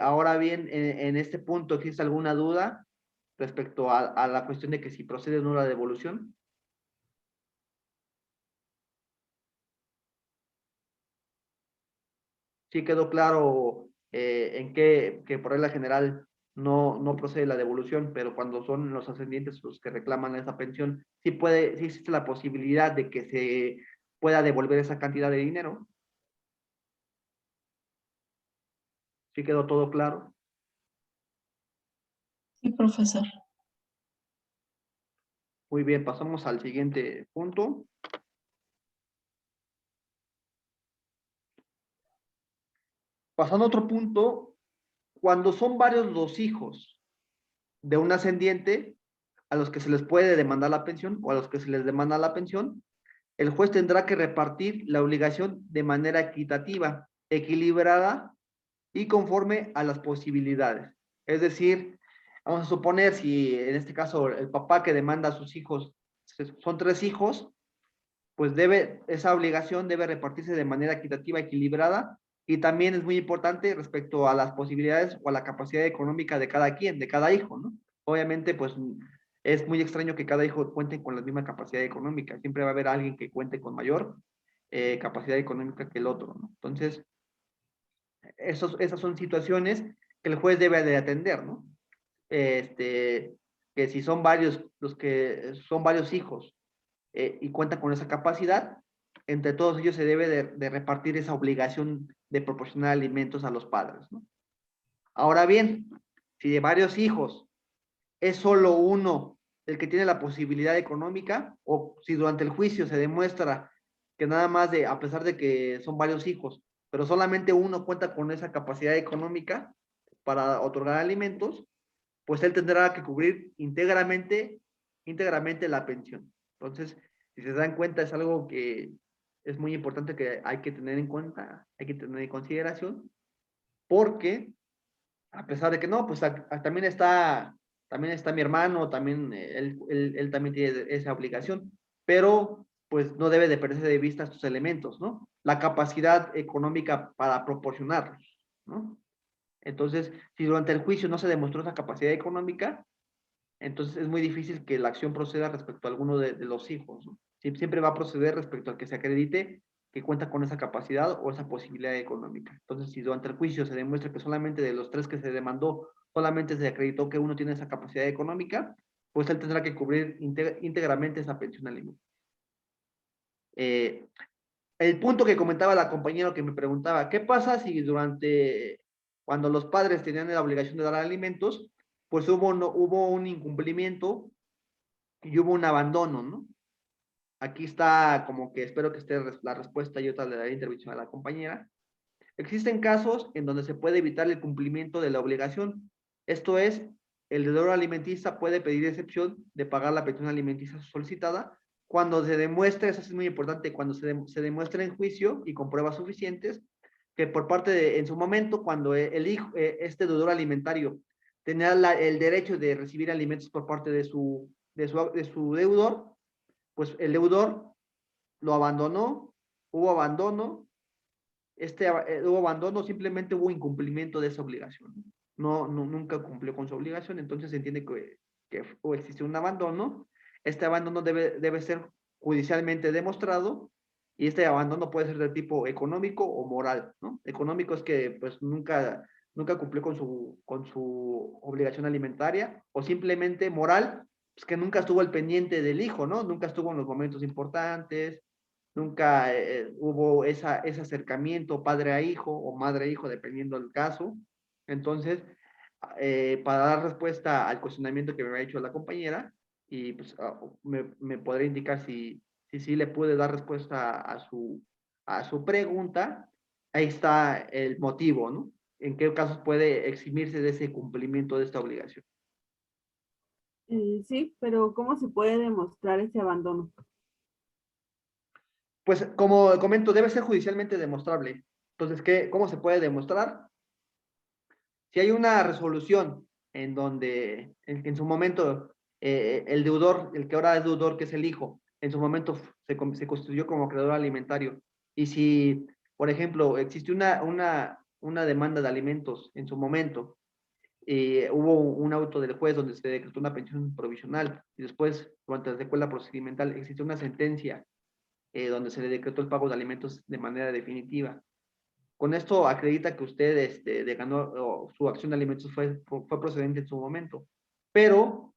ahora bien, en este punto, ¿existe alguna duda respecto a la cuestión de que si procede o no la devolución? Sí quedó claro en que por regla general no procede la devolución, pero cuando son los ascendientes los que reclaman esa pensión, sí existe la posibilidad de que se pueda devolver esa cantidad de dinero. ¿Sí quedó todo claro? Sí, profesor. Muy bien, pasamos al siguiente punto. Pasando a otro punto, cuando son varios los hijos de un ascendiente a los que se les puede demandar la pensión o a los que se les demanda la pensión, el juez tendrá que repartir la obligación de manera equitativa, equilibrada y conforme a las posibilidades. Es decir, vamos a suponer si en este caso el papá que demanda a sus hijos, son 3 hijos, pues esa obligación debe repartirse de manera equitativa, equilibrada, y también es muy importante respecto a las posibilidades o a la capacidad económica de cada quien, de cada hijo, ¿no? Obviamente, pues es muy extraño que cada hijo cuente con la misma capacidad económica, siempre va a haber alguien que cuente con mayor capacidad económica que el otro, ¿no? Entonces, esas son situaciones que el juez debe de atender, ¿no? Que si son varios, los que son varios hijos, y cuenta con esa capacidad, entre todos ellos se debe de repartir esa obligación de proporcionar alimentos a los padres, ¿no? Ahora bien, si de varios hijos es solo uno el que tiene la posibilidad económica, o si durante el juicio se demuestra que nada más a pesar de que son varios hijos, pero solamente uno cuenta con esa capacidad económica para otorgar alimentos, pues él tendrá que cubrir íntegramente la pensión. Entonces, si se dan cuenta, es algo que es muy importante que hay que tener en cuenta, hay que tener en consideración, porque a pesar de que no, pues también está mi hermano, también él también tiene esa obligación, pero pues no debe de perderse de vista estos elementos, ¿no? La capacidad económica para proporcionarlos, ¿no? Entonces, si durante el juicio no se demostró esa capacidad económica, entonces es muy difícil que la acción proceda respecto a alguno de los hijos, ¿no? Siempre va a proceder respecto al que se acredite que cuenta con esa capacidad o esa posibilidad económica. Entonces, si durante el juicio se demuestra que solamente de los 3 que se demandó, solamente se acreditó que uno tiene esa capacidad económica, pues él tendrá que cubrir íntegramente esa pensión alimenticia. El punto que comentaba la compañera que me preguntaba, ¿qué pasa si cuando los padres tenían la obligación de dar alimentos, pues hubo un incumplimiento y hubo un abandono, ¿no? Aquí está como que espero que esté la respuesta y otra le daré intervención a la compañera. Existen casos en donde se puede evitar el cumplimiento de la obligación. Esto es, el deudor alimentista puede pedir excepción de pagar la pensión alimenticia solicitada cuando se demuestre, eso es muy importante, cuando se demuestre en juicio y con pruebas suficientes que por parte en su momento, cuando este deudor alimentario tenía el derecho de recibir alimentos por parte de su deudor, pues el deudor lo abandonó, hubo abandono, hubo abandono, simplemente hubo incumplimiento de esa obligación. Nunca cumplió con su obligación, entonces se entiende que existe un abandono. Este abandono debe ser judicialmente demostrado y este abandono puede ser de tipo económico o moral, ¿no? Económico es que pues nunca cumplió con su obligación alimentaria, o simplemente moral, pues que nunca estuvo al pendiente del hijo, ¿no? Nunca estuvo en los momentos importantes, nunca hubo ese acercamiento padre a hijo o madre a hijo, dependiendo del caso. Entonces, para dar respuesta al cuestionamiento que me había hecho la compañera, y pues me podrá indicar si le pude dar respuesta a su pregunta, ahí está el motivo, ¿no? En qué casos puede eximirse de ese cumplimiento de esta obligación. Sí, pero ¿cómo se puede demostrar ese abandono? Pues como comento, debe ser judicialmente demostrable. Entonces, ¿cómo se puede demostrar? Si hay una resolución en donde en su momento el deudor, el que ahora es deudor, que es el hijo, en su momento se constituyó como acreedor alimentario. Y si, por ejemplo, existe una demanda de alimentos en su momento, hubo un auto del juez donde se decretó una pensión provisional y después, durante la secuela procedimental, existe una sentencia donde se le decretó el pago de alimentos de manera definitiva. Con esto acredita que usted ganó, su acción de alimentos fue procedente en su momento, pero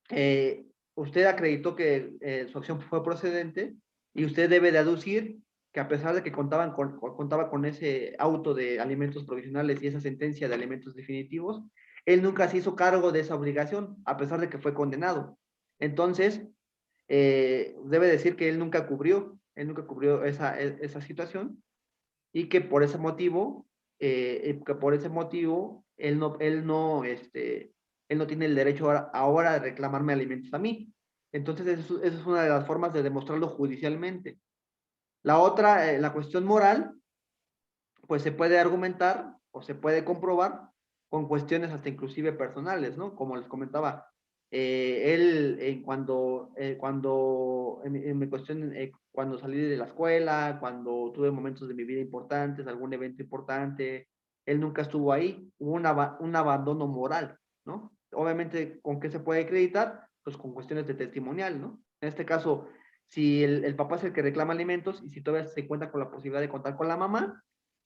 usted acreditó que su acción fue procedente y usted debe deducir que a pesar de que contaba con ese auto de alimentos provisionales y esa sentencia de alimentos definitivos, él nunca se hizo cargo de esa obligación, a pesar de que fue condenado. Entonces, debe decir que él nunca cubrió esa situación y que por ese motivo, él no tiene el derecho ahora de reclamarme alimentos a mí. Entonces, esa es una de las formas de demostrarlo judicialmente. La otra, la cuestión moral, pues se puede argumentar o se puede comprobar con cuestiones hasta inclusive personales, ¿no? Como les comentaba, en mi cuestión, cuando salí de la escuela, cuando tuve momentos de mi vida importantes, algún evento importante, él nunca estuvo ahí, hubo un abandono moral, ¿no? Obviamente, ¿con qué se puede acreditar? Pues con cuestiones de testimonial, ¿no? En este caso, si el papá es el que reclama alimentos y si todavía se cuenta con la posibilidad de contar con la mamá,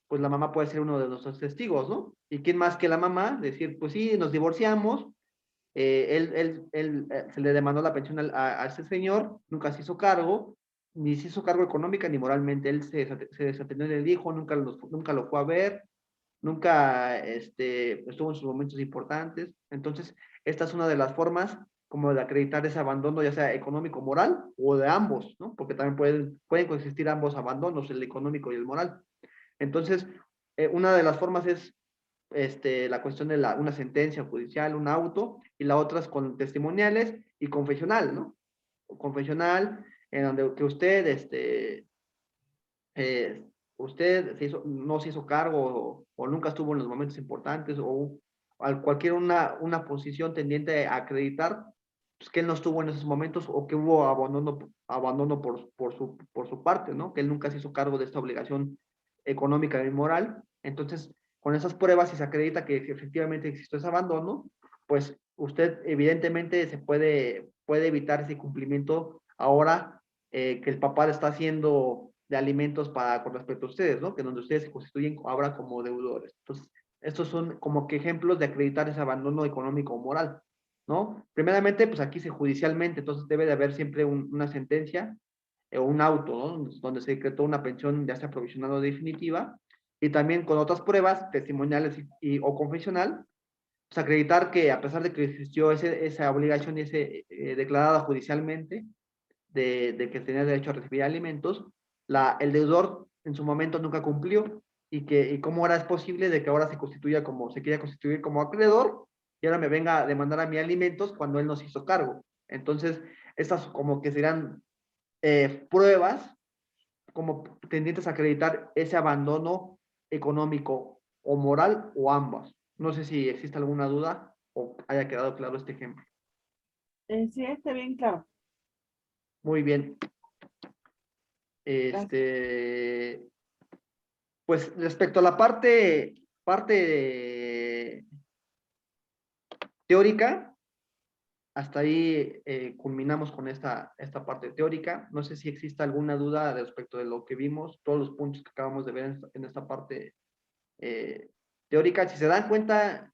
pues la mamá puede ser uno de nuestros testigos, ¿no? ¿Y quién más que la mamá? Decir, pues sí, nos divorciamos, se le demandó la pensión a ese señor, nunca se hizo cargo, ni se hizo cargo económica ni moralmente, él se desatendió del hijo, nunca lo fue a ver, nunca estuvo en sus momentos importantes. Entonces, esta es una de las formas como de acreditar ese abandono, ya sea económico, moral o de ambos, ¿no? Porque también pueden coexistir ambos abandonos, el económico y el moral. Entonces, una de las formas es la cuestión de una sentencia judicial, un auto, y la otra es con testimoniales y confesional, ¿no? Confesional, en donde que no se hizo cargo o nunca estuvo en los momentos importantes o cualquier una posición tendiente a acreditar pues, que él no estuvo en esos momentos o que hubo abandono por su parte, ¿no? Que él nunca se hizo cargo de esta obligación económica y moral. Entonces, con esas pruebas, si se acredita que efectivamente existió ese abandono, pues usted evidentemente puede evitar ese cumplimiento ahora que el papá le está haciendo de alimentos con respecto a ustedes, ¿no? Que donde ustedes se constituyen ahora como deudores. Entonces, estos son como que ejemplos de acreditar ese abandono económico o moral, ¿no? Primeramente, pues aquí se judicialmente, entonces debe de haber siempre una sentencia o un auto, ¿no? Donde se decretó una pensión ya sea provisional o definitiva, y también con otras pruebas testimoniales o confesional, pues acreditar que a pesar de que existió esa obligación y declarada judicialmente, de que tenía derecho a recibir alimentos, el deudor en su momento nunca cumplió y cómo ahora es posible de que ahora se quiera constituir como acreedor y ahora me venga a demandar a mí alimentos cuando él no se hizo cargo. Entonces, estas como que serán pruebas como tendientes a acreditar ese abandono económico o moral o ambas. No sé si existe alguna duda o haya quedado claro este ejemplo. Sí, está bien claro. Muy bien. Pues respecto a la parte teórica, hasta ahí culminamos con esta parte teórica. No sé si existe alguna duda respecto de lo que vimos, todos los puntos que acabamos de ver en esta parte teórica. Si se dan cuenta,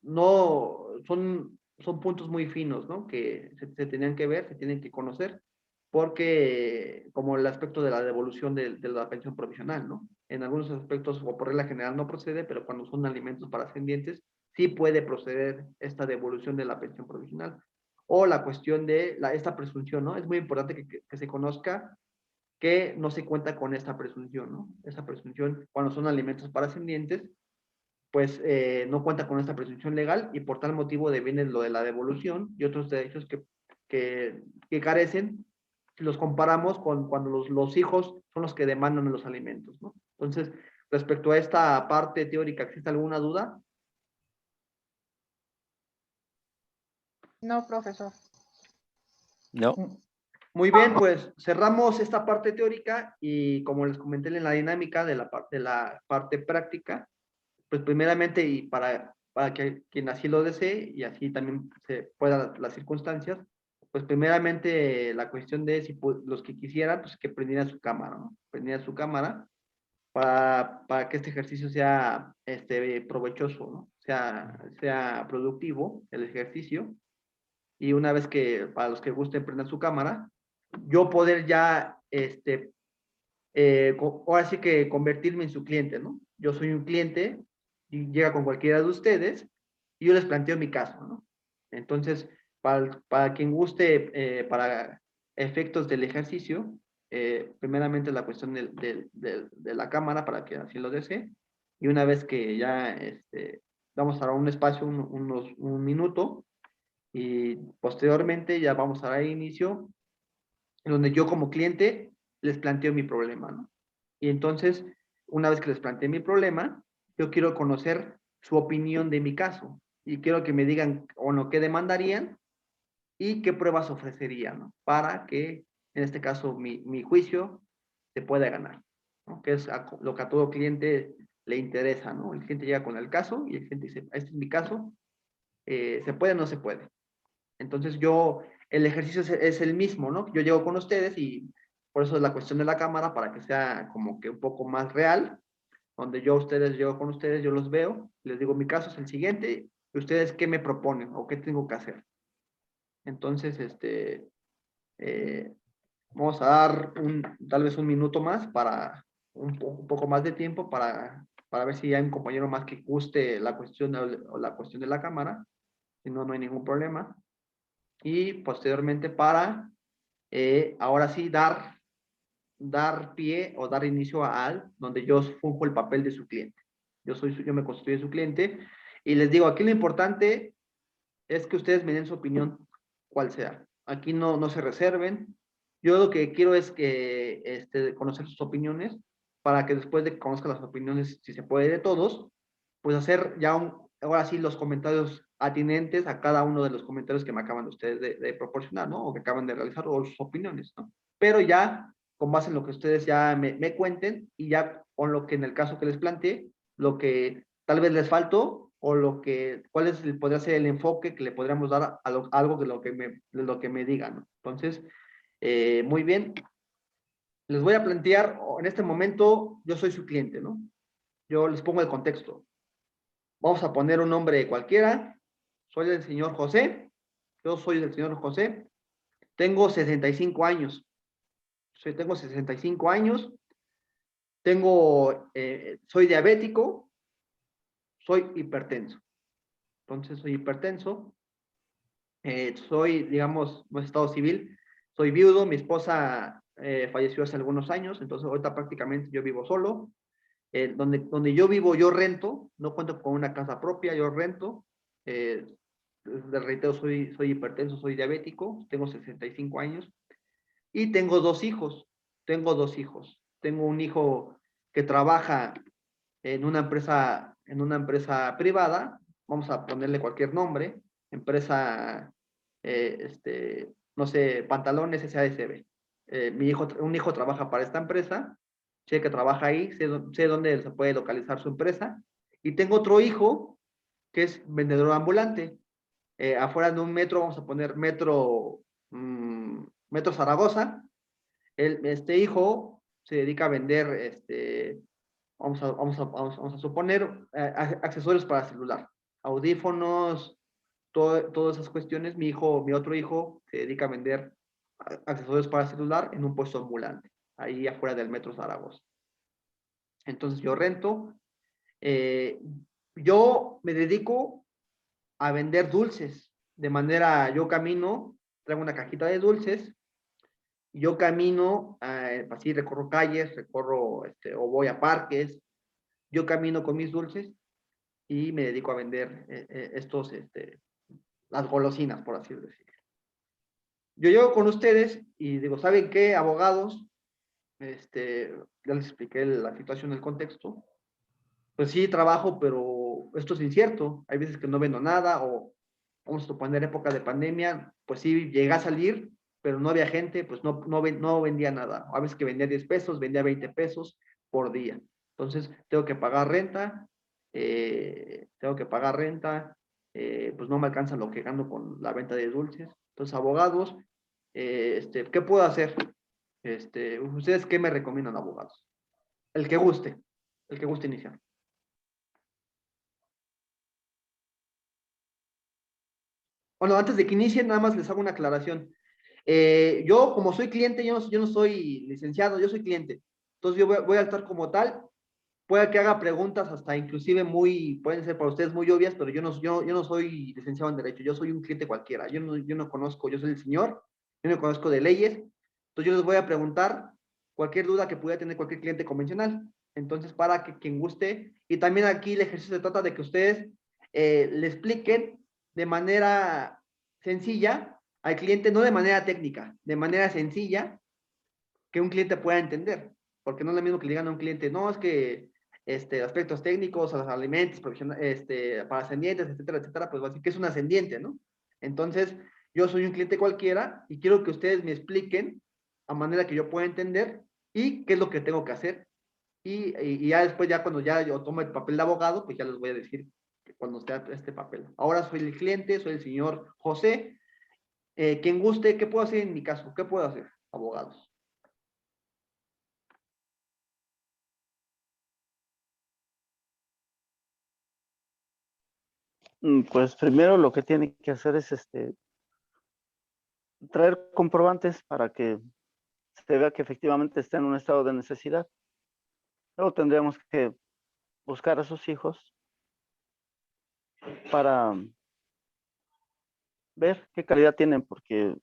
no son puntos muy finos, ¿no? Que se tenían que ver, se tienen que conocer, porque como el aspecto de la devolución de la pensión provisional, ¿no? En algunos aspectos o por regla general no procede, pero cuando son alimentos para ascendientes, sí puede proceder esta devolución de la pensión provisional. O la cuestión de esta presunción, ¿no? Es muy importante que se conozca que no se cuenta con esta presunción, ¿no? Esa presunción, cuando son alimentos para ascendientes, pues no cuenta con esta presunción legal y por tal motivo deviene lo de la devolución y otros derechos que carecen si los comparamos con cuando los hijos son los que demandan los alimentos, ¿no? Entonces, respecto a esta parte teórica, ¿existe alguna duda? No, profesor. No. Muy bien, pues cerramos esta parte teórica y como les comenté en la dinámica de la parte práctica, pues primeramente y para que quien así lo desee y así también se puedan las circunstancias, pues primeramente la cuestión de si los que quisieran, pues que prendieran su cámara, ¿no? Prendieran su cámara para que este ejercicio sea provechoso, ¿no? Sea productivo el ejercicio. Y una vez que, para los que gusten prender su cámara, yo poder ya, ahora sí que convertirme en su cliente, ¿no? Yo soy un cliente y llega con cualquiera de ustedes y yo les planteo mi caso, ¿no? Entonces, para quien guste, para efectos del ejercicio, primeramente la cuestión de la cámara para que así lo desee y una vez que ya vamos a dar un espacio, un minuto y posteriormente ya vamos a dar inicio en donde yo como cliente les planteo mi problema, ¿no? Y entonces, una vez que les planteé mi problema, yo quiero conocer su opinión de mi caso y quiero que me digan, bueno, qué demandarían y qué pruebas ofrecerían, ¿no? Para que, en este caso, mi juicio se pueda ganar, ¿no? Que es lo que a todo cliente le interesa, ¿no? El cliente llega con el caso y el cliente dice, este es mi caso, ¿se puede o no se puede? Entonces el ejercicio es el mismo, ¿no? Yo llego con ustedes y por eso es la cuestión de la cámara, para que sea como que un poco más real, donde llego con ustedes, yo los veo, les digo, mi caso es el siguiente, y ustedes qué me proponen o qué tengo que hacer. Entonces, eh, vamos a dar tal vez un minuto más para un poco más de tiempo para ver si hay un compañero más que guste la cuestión o la cuestión de la cámara. Si no, no hay ningún problema. Y posteriormente para ahora sí dar pie o dar inicio donde yo funjo el papel de su cliente. Yo me constituyo su cliente y les digo, aquí lo importante es que ustedes me den su opinión, cual sea. Aquí no se reserven. Yo lo que quiero es que conocer sus opiniones para que después de que conozcan las opiniones, si se puede, de todos, pues hacer ya ahora sí los comentarios atinentes a cada uno de los comentarios que me acaban de ustedes de proporcionar, ¿no? O que acaban de realizar, o sus opiniones, ¿no? Pero ya con base en lo que ustedes ya me cuenten y ya con lo que en el caso que les planteé, lo que tal vez les faltó o cuál podría ser el enfoque que le podríamos dar a algo de lo que me digan, ¿no? Entonces, muy bien, les voy a plantear, en este momento, yo soy su cliente, ¿no? Yo les pongo el contexto. Vamos a poner un nombre cualquiera. Soy el señor José. Yo soy el señor José. Tengo 65 años. Tengo 65 años. Soy diabético. Soy hipertenso. Entonces, soy hipertenso. Soy, digamos, en estado civil. Soy viudo. Mi esposa falleció hace algunos años. Entonces, ahorita prácticamente yo vivo solo. Donde yo vivo, yo rento. No cuento con una casa propia. Yo rento. Les reitero, soy hipertenso, soy diabético, tengo 65 años y tengo dos hijos. Tengo un hijo que trabaja en una empresa privada, vamos a ponerle cualquier nombre, empresa, no sé, Pantalones SASB. Un hijo trabaja para esta empresa, sé que trabaja ahí, sé dónde se puede localizar su empresa, y tengo otro hijo que es vendedor ambulante. Afuera de un metro, vamos a poner metro Zaragoza. Este hijo se dedica a vender, vamos a suponer, accesorios para celular, audífonos, todas esas cuestiones. Mi otro hijo se dedica a vender accesorios para celular en un puesto ambulante, ahí afuera del metro Zaragoza. Entonces yo rento, yo me dedico a vender dulces. Yo camino, traigo una cajita de dulces, yo camino, así recorro calles, o voy a parques, yo camino con mis dulces y me dedico a vender las golosinas, por así decirlo. Yo llego con ustedes y digo, ¿saben qué, abogados? Ya les expliqué la situación, el contexto. Pues sí, trabajo, pero esto es incierto. Hay veces que no vendo nada o vamos a suponer época de pandemia, pues sí, llega a salir, pero no había gente, pues no vendía nada. A veces que vendía 10 pesos, vendía 20 pesos por día. Entonces, tengo que pagar renta, pues no me alcanza lo que gano con la venta de dulces. Entonces, abogados, ¿qué puedo hacer? ¿Ustedes qué me recomiendan, abogados? El que guste iniciar. Bueno, antes de que inicien, nada más les hago una aclaración. Yo, como soy cliente, yo no soy licenciado, yo soy cliente. Entonces, yo voy a estar como tal. Puede que haga preguntas hasta inclusive pueden ser para ustedes muy obvias, pero yo no soy licenciado en Derecho, yo soy un cliente cualquiera. Yo no conozco, yo soy el señor, yo no conozco de leyes. Entonces, yo les voy a preguntar cualquier duda que pudiera tener cualquier cliente convencional. Entonces, para que quien guste, y también aquí el ejercicio se trata de que ustedes le expliquen de manera sencilla al cliente, no de manera técnica, de manera sencilla, que un cliente pueda entender. Porque no es lo mismo que le digan a un cliente, no, es que aspectos técnicos, a los alimentos, para ascendientes, etcétera, etcétera, pues va a decir que es un ascendiente, ¿no? Entonces, yo soy un cliente cualquiera y quiero que ustedes me expliquen a manera que yo pueda entender y qué es lo que tengo que hacer. Y ya después, ya cuando ya yo tomo el papel de abogado, pues ya les voy a decir que cuando esté este papel. Ahora soy el cliente, soy el señor José. Quien guste, ¿qué puedo hacer en mi caso? ¿Qué puedo hacer, abogados? Pues primero lo que tiene que hacer es traer comprobantes para que se vea que efectivamente está en un estado de necesidad. Luego tendríamos que buscar a sus hijos para ver qué calidad tienen, porque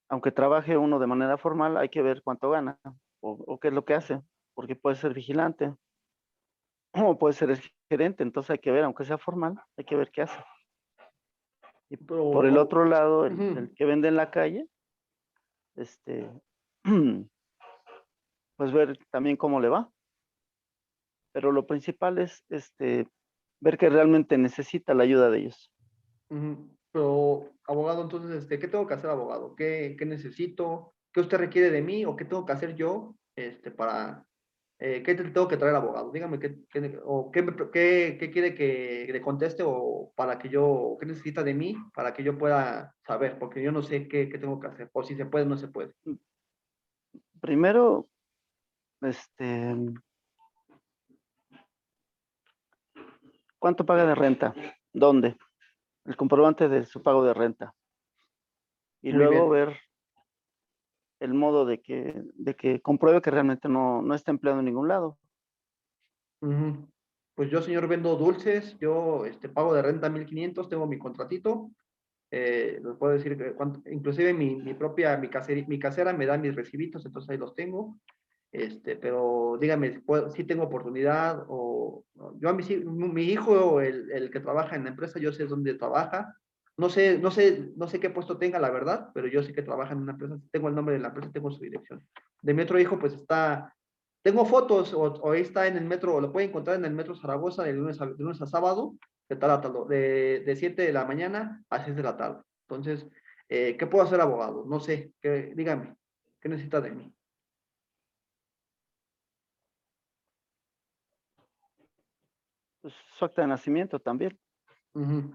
aunque trabaje uno de manera formal, hay que ver cuánto gana o qué es lo que hace, porque puede ser vigilante o puede ser el gerente, entonces hay que ver, aunque sea formal, hay que ver qué hace. Y por el otro lado, el que vende en la calle, pues ver también cómo le va. Pero lo principal es ver que realmente necesita la ayuda de ellos. Pero, abogado, entonces, ¿qué tengo que hacer, abogado? ¿Qué necesito? ¿Qué usted requiere de mí? ¿O qué tengo que hacer yo qué tengo que traer, abogado? Dígame, ¿qué quiere que le conteste o qué necesita de mí para que yo pueda saber? Porque yo no sé qué tengo que hacer, o si se puede o no se puede. Primero, ¿cuánto paga de renta? ¿Dónde? El comprobante de su pago de renta. Y Muy luego bien. ver el modo de que compruebe que realmente no está empleado en ningún lado. Pues yo, señor, vendo dulces, yo pago de renta 1,500, tengo mi contratito. Les puedo decir que inclusive mi casera me da mis recibitos, entonces ahí los tengo. Pero dígame, si tengo oportunidad yo mi hijo, el que trabaja en la empresa, yo sé dónde trabaja. No sé qué puesto tenga, la verdad, pero yo sé que trabaja en una empresa, tengo el nombre de la empresa, tengo su dirección. De mi otro hijo, pues tengo fotos, o ahí está en el metro, o lo puede encontrar en el metro Zaragoza de lunes a sábado, de tal a tal, de 7 de la mañana a 6 de la tarde. Entonces, ¿qué puedo hacer, abogado? No sé, dígame, ¿qué necesita de mí? Pues, su acta de nacimiento también,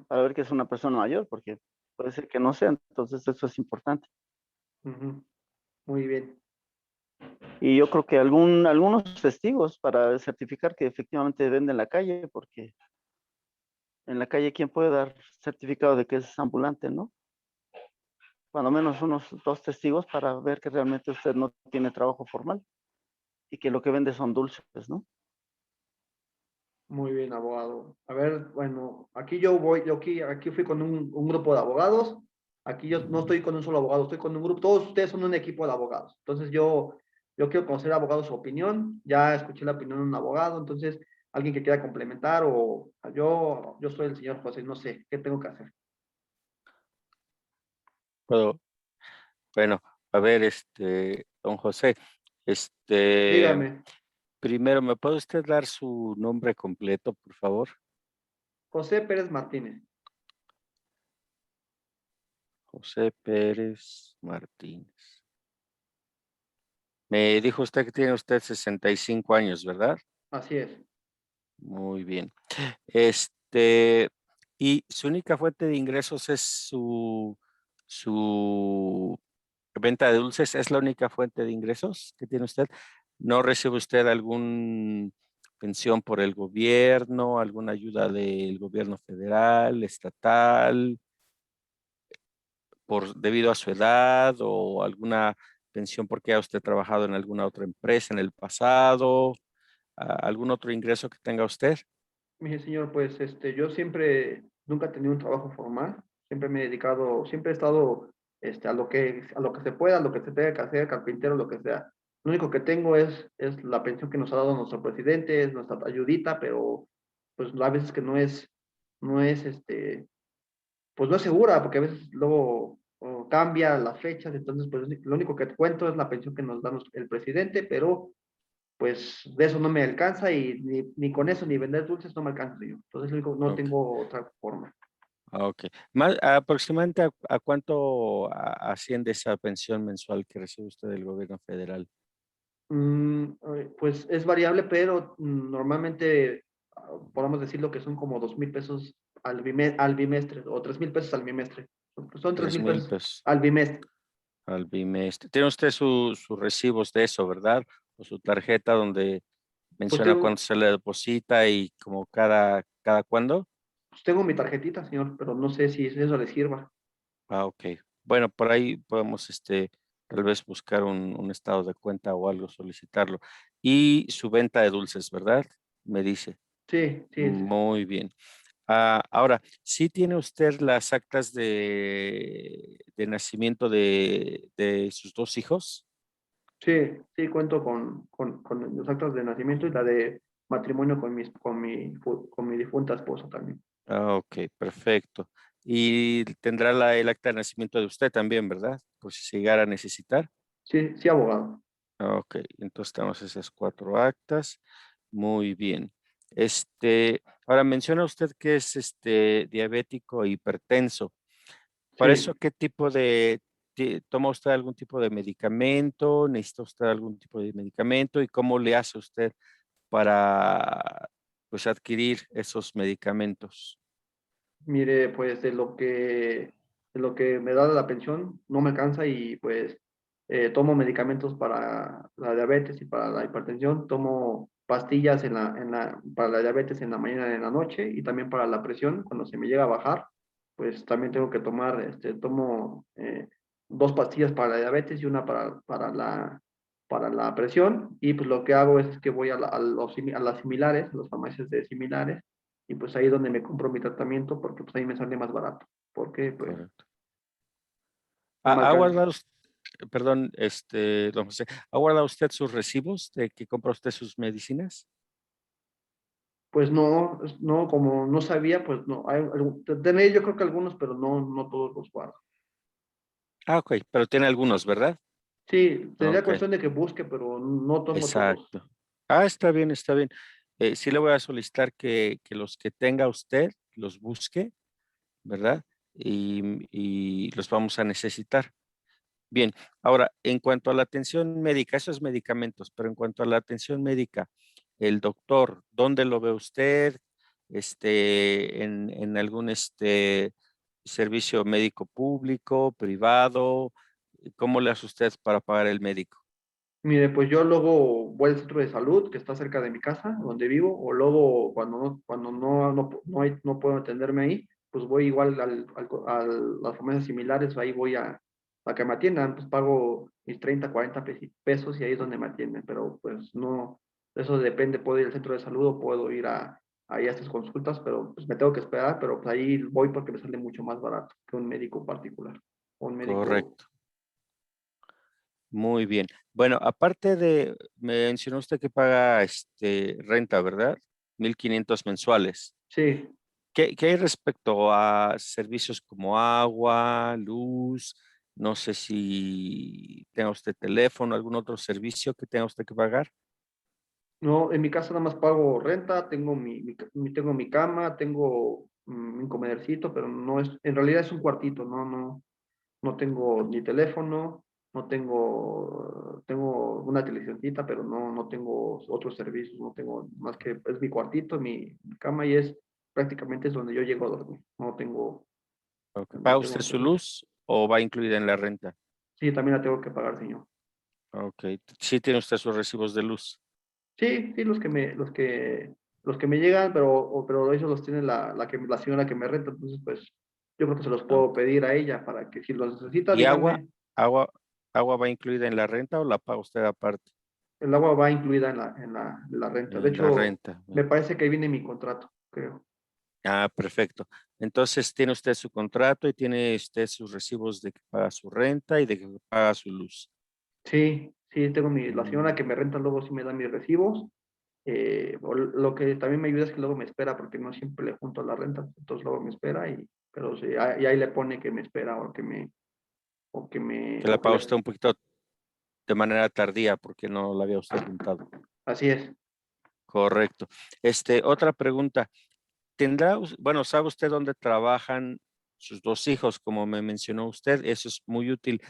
para ver que es una persona mayor, porque puede ser que no sea, entonces eso es importante. Muy bien. Y yo creo que algunos testigos para certificar que efectivamente vende en la calle, porque en la calle, ¿quién puede dar certificado de que es ambulante, no? Cuando menos unos 2 testigos para ver que realmente usted no tiene trabajo formal y que lo que vende son dulces, ¿no? Muy bien, abogado. A ver, bueno, aquí fui con un grupo de abogados. Aquí yo no estoy con un solo abogado, estoy con un grupo. Todos ustedes son un equipo de abogados. Entonces yo quiero conocer, abogado, su opinión. Ya escuché la opinión de un abogado, entonces alguien que quiera complementar o yo soy el señor José, no sé, ¿qué tengo que hacer? Bueno, a ver, don José, Dígame, primero, ¿me puede usted dar su nombre completo, por favor? José Pérez Martínez. José Pérez Martínez. Me dijo usted que tiene usted 65 años, ¿verdad? Así es. Muy bien. Y su única fuente de ingresos es su venta de dulces, ¿es la única fuente de ingresos que tiene usted? ¿No recibe usted alguna pensión por el gobierno, alguna ayuda del gobierno federal, estatal, debido a su edad o alguna pensión porque ha usted trabajado en alguna otra empresa en el pasado? ¿Algún otro ingreso que tenga usted? Mire, señor, pues yo siempre, nunca he tenido un trabajo formal, siempre me he dedicado, siempre he estado a lo que se pueda, a lo que se tenga que hacer, carpintero, lo que sea. Lo único que tengo es la pensión que nos ha dado nuestro presidente, es nuestra ayudita, pero pues a veces que no es pues no es segura, porque a veces luego cambia las fechas, entonces pues lo único que cuento es la pensión que nos da el presidente, pero pues de eso no me alcanza y ni con eso ni vender dulces no me alcanza yo. Entonces lo único, no Ok, tengo otra forma. ok. Más, aproximadamente a cuánto asciende esa pensión mensual que recibe usted del gobierno federal. Pues es variable, pero normalmente podemos decir lo que son como 2,000 pesos al bimestre o 3,000 pesos al bimestre. Son tres Tres mil mil pesos pesos al bimestre. al bimestre. Tiene usted sus recibos de eso, ¿verdad? O su tarjeta donde Pues menciona cuánto se le deposita y como cada cuándo. tengo mi tarjetita, señor, pero no sé si eso le sirva. Ok. Bueno, por ahí podemos, tal vez buscar un estado de cuenta o algo, solicitarlo. Y su venta de dulces, ¿verdad? Me dice. Sí, sí, sí. Muy bien. Ahora, ¿sí tiene usted las actas de nacimiento de sus dos hijos? Sí, sí, cuento con los actas de nacimiento y la de matrimonio con mi difunta esposa también. Ok, perfecto. Y tendrá el acta de nacimiento de usted también, ¿verdad? Por si se llegara a necesitar. Sí, sí, abogado. Ok, entonces tenemos esas 4 actas. Muy bien. Ahora menciona usted que es diabético e hipertenso. ¿Para Sí, eso qué tipo toma usted algún tipo de medicamento? ¿Necesita usted algún tipo de medicamento? ¿Y cómo le hace usted para pues adquirir esos medicamentos? mire, pues de lo que me da la pensión no me alcanza y pues tomo medicamentos para la diabetes y para la hipertensión, tomo pastillas para la diabetes en la mañana y en la noche y también para la presión, cuando se me llega a bajar, pues también tengo que tomar, tomo 2 pastillas para la diabetes y una para la presión y pues lo que hago es que voy a las similares, a las farmacias de similares y pues ahí es donde me compro mi tratamiento porque pues ahí me sale más barato, porque pues Correcto. no me ¿Ha alcanza. guardado, perdón, don José, ¿ha guardado usted sus recibos de que compra usted sus medicinas? Pues no, no, como no sabía, pues no, tenía yo creo que algunos, pero no todos los guardo. Ok, pero tiene algunos, ¿verdad? Sí, tendría Ok, cuestión de que busque, pero no tengo todos. exacto. Está bien, está bien. Sí le voy a solicitar que los que tenga usted los busque, ¿verdad? Y los vamos a necesitar. Bien, ahora, en cuanto a la atención médica, eso es medicamentos, pero en cuanto a la atención médica, el doctor, ¿dónde lo ve usted? En algún servicio médico público, privado, ¿cómo le hace usted para pagar el médico? Mire, pues yo luego voy al centro de salud que está cerca de mi casa, donde vivo, o luego cuando no puedo atenderme ahí, pues voy igual a las farmacias similares, ahí voy a que me atiendan, pues pago mis 30, 40 pesos y ahí es donde me atienden, pero pues no, eso depende, puedo ir al centro de salud o puedo ir ahí a estas consultas, pero pues me tengo que esperar, pero pues ahí voy porque me sale mucho más barato que un médico particular, o un médico. Correcto, muy bien. Bueno, aparte me mencionó usted que paga renta, ¿verdad? 1,500 mensuales. Sí. ¿Qué hay respecto a servicios como agua, luz? No sé si tenga usted teléfono, algún otro servicio que tenga usted que pagar. No, en mi casa nada más pago renta, tengo mi cama, tengo un comedercito, pero no es, en realidad es un cuartito, no, No tengo ni teléfono, no tengo una televisioncita, pero no tengo otros servicios, no tengo más que, es mi cuartito, mi cama y es prácticamente es donde yo llego a dormir. No tengo, Ok. no ¿Paga tengo usted su otro. luz o va incluida en la renta? Sí, también la tengo que pagar, señor. Ok. Sí tiene usted sus recibos de luz. Sí, sí, los que me llegan, pero ellos los tiene la señora que me renta, entonces pues yo creo que se los puedo Ok. pedir a ella para que si los necesita, ¿Y agua? dígame. ¿Agua, agua va incluida en la renta o la paga usted aparte? El agua va incluida en la renta. De En la hecho, renta. me parece que ahí viene mi contrato, creo. Ah, perfecto. Entonces tiene usted su contrato y tiene usted sus recibos de que paga su renta y de que paga su luz. Sí, sí, tengo la señora Mm, que me renta luego sí me da mis recibos. Lo que también me ayuda es que luego me espera porque no siempre le junto la renta, entonces luego me espera pero sí, y ahí le pone que me espera que la o que paga le, usted un poquito de manera tardía porque no la había usted juntado. así es. Correcto. Otra pregunta. Bueno, ¿sabe usted dónde trabajan sus dos hijos, como me mencionó usted? Eso es muy útil.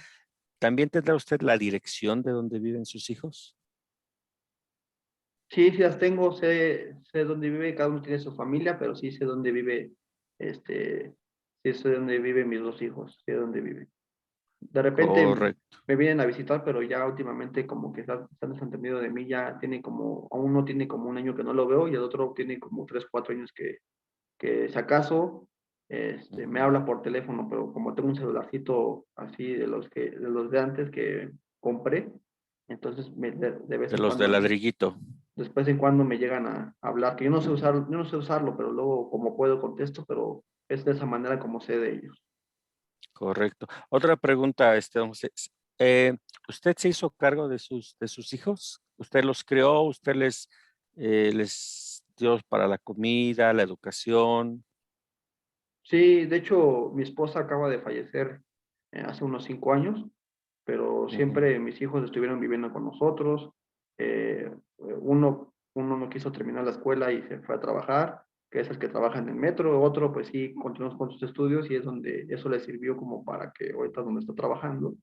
¿También tendrá usted la dirección de dónde viven sus hijos? Sí, sí las tengo, sé dónde vive, cada uno tiene su familia, pero sí sé dónde vive, sí sé dónde viven mis dos hijos, sé dónde viven. De repente Correcto. me vienen a visitar, pero ya últimamente como que están desentendido de mí, ya tiene como, a uno tiene como un año que no lo veo y el otro tiene como 3, 4 años que si acaso me Ujú. habla por teléfono, pero como tengo un celularcito así de los de antes que compré, entonces de vez De en los de cuando ladrillito. después en cuando me llegan a hablar, que yo no sé usarlo, pero luego como puedo contesto, pero es de esa manera como sé de ellos. Correcto. Otra pregunta, don José. ¿Usted se hizo cargo de sus hijos? ¿Usted los crió? ¿Usted les dio para la comida, la educación? Sí, de hecho, mi esposa acaba de fallecer hace unos 5 años, pero Ujú. siempre mis hijos estuvieron viviendo con nosotros. Uno no quiso terminar la escuela y se fue a trabajar, que es el que trabaja en el metro. Otro, pues sí, continuó con sus estudios y es donde eso le sirvió como para que ahorita es donde está trabajando.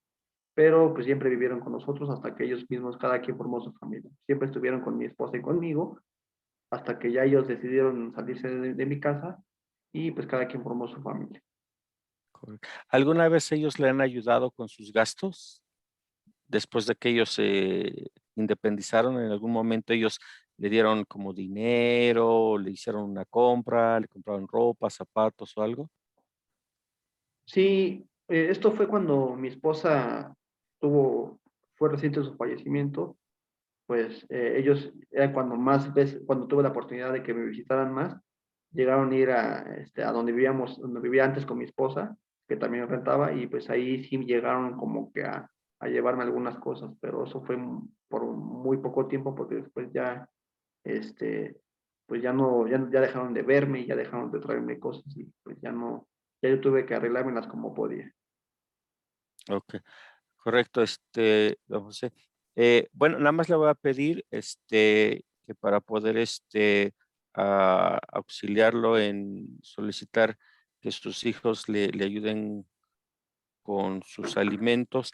Pero pues siempre vivieron con nosotros hasta que ellos mismos, cada quien formó su familia. Siempre estuvieron con mi esposa y conmigo hasta que ya ellos decidieron salirse de mi casa y pues cada quien formó su familia. Correcto. ¿Alguna vez ellos le han ayudado con sus gastos? Después de que ellos se independizaron, en algún momento ellos le dieron como dinero, le hicieron una compra, le compraron ropa, zapatos o algo. Sí, esto fue cuando mi esposa fue reciente su fallecimiento, pues ellos, era cuando más veces, cuando tuve la oportunidad de que me visitaran más, llegaron a ir a donde vivíamos, donde vivía antes con mi esposa, que también rentaba, y pues ahí sí llegaron como que a llevarme algunas cosas, pero eso fue por muy poco tiempo, porque después ya, este, pues ya no, ya dejaron de verme y ya dejaron de traerme cosas, y pues ya no, ya yo tuve que arreglármelas como podía. Ok, correcto, don José. Bueno, nada más le voy a pedir, que para poder, auxiliarlo en solicitar que sus hijos le ayuden con sus alimentos,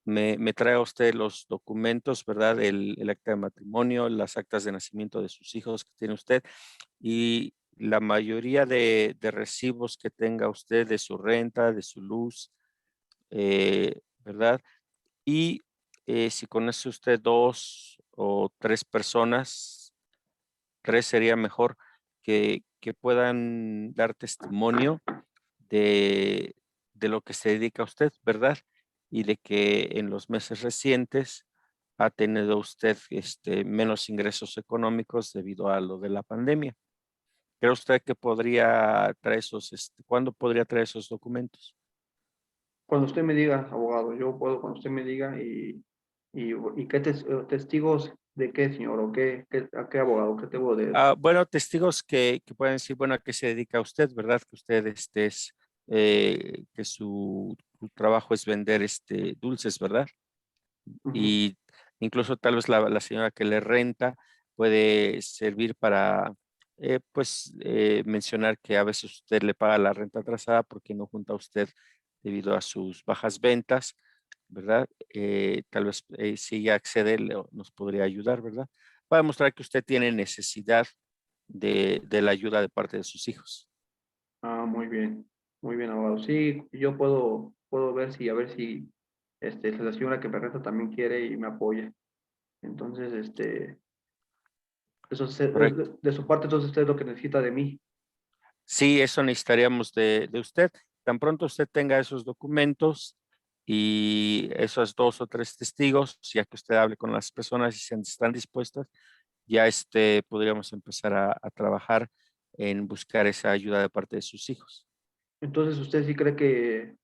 me trae a usted los documentos, ¿verdad? El acta de matrimonio, las actas de nacimiento de sus hijos que tiene usted y la mayoría de recibos que tenga usted de su renta, de su luz, ¿verdad? Y si conoce usted 2 o 3 personas, 3 sería mejor que puedan dar testimonio de, de lo que se dedica usted, ¿verdad? Y de que en los meses recientes ha tenido usted menos ingresos económicos debido a lo de la pandemia. ¿Cree usted que podría traer cuándo podría traer esos documentos? Cuando usted me diga, abogado, yo puedo cuando usted me diga y qué testigos de qué, señor, o a qué abogado, qué tengo de... Bueno, testigos que pueden decir, bueno, a qué se dedica usted, ¿verdad? Que usted que su trabajo es vender dulces, ¿verdad? Ujú. Y incluso tal vez la señora que le renta puede servir para, mencionar que a veces usted le paga la renta atrasada porque no junta usted debido a sus bajas ventas, ¿verdad? Tal vez si ella accede nos podría ayudar, ¿verdad? Para demostrar que usted tiene necesidad de la ayuda de parte de sus hijos. Ah, muy bien, abogado. Sí, yo puedo ver si, a ver si, la señora que me renta también quiere y me apoya. Entonces, eso Correcto. de su parte, entonces usted es lo que necesita de mí. Sí, eso necesitaríamos de usted. Tan pronto usted tenga esos documentos y esos 2 o 3 testigos, ya que usted hable con las personas y están dispuestas, ya podríamos empezar a trabajar en buscar esa ayuda de parte de sus hijos. Entonces, ¿usted sí cree que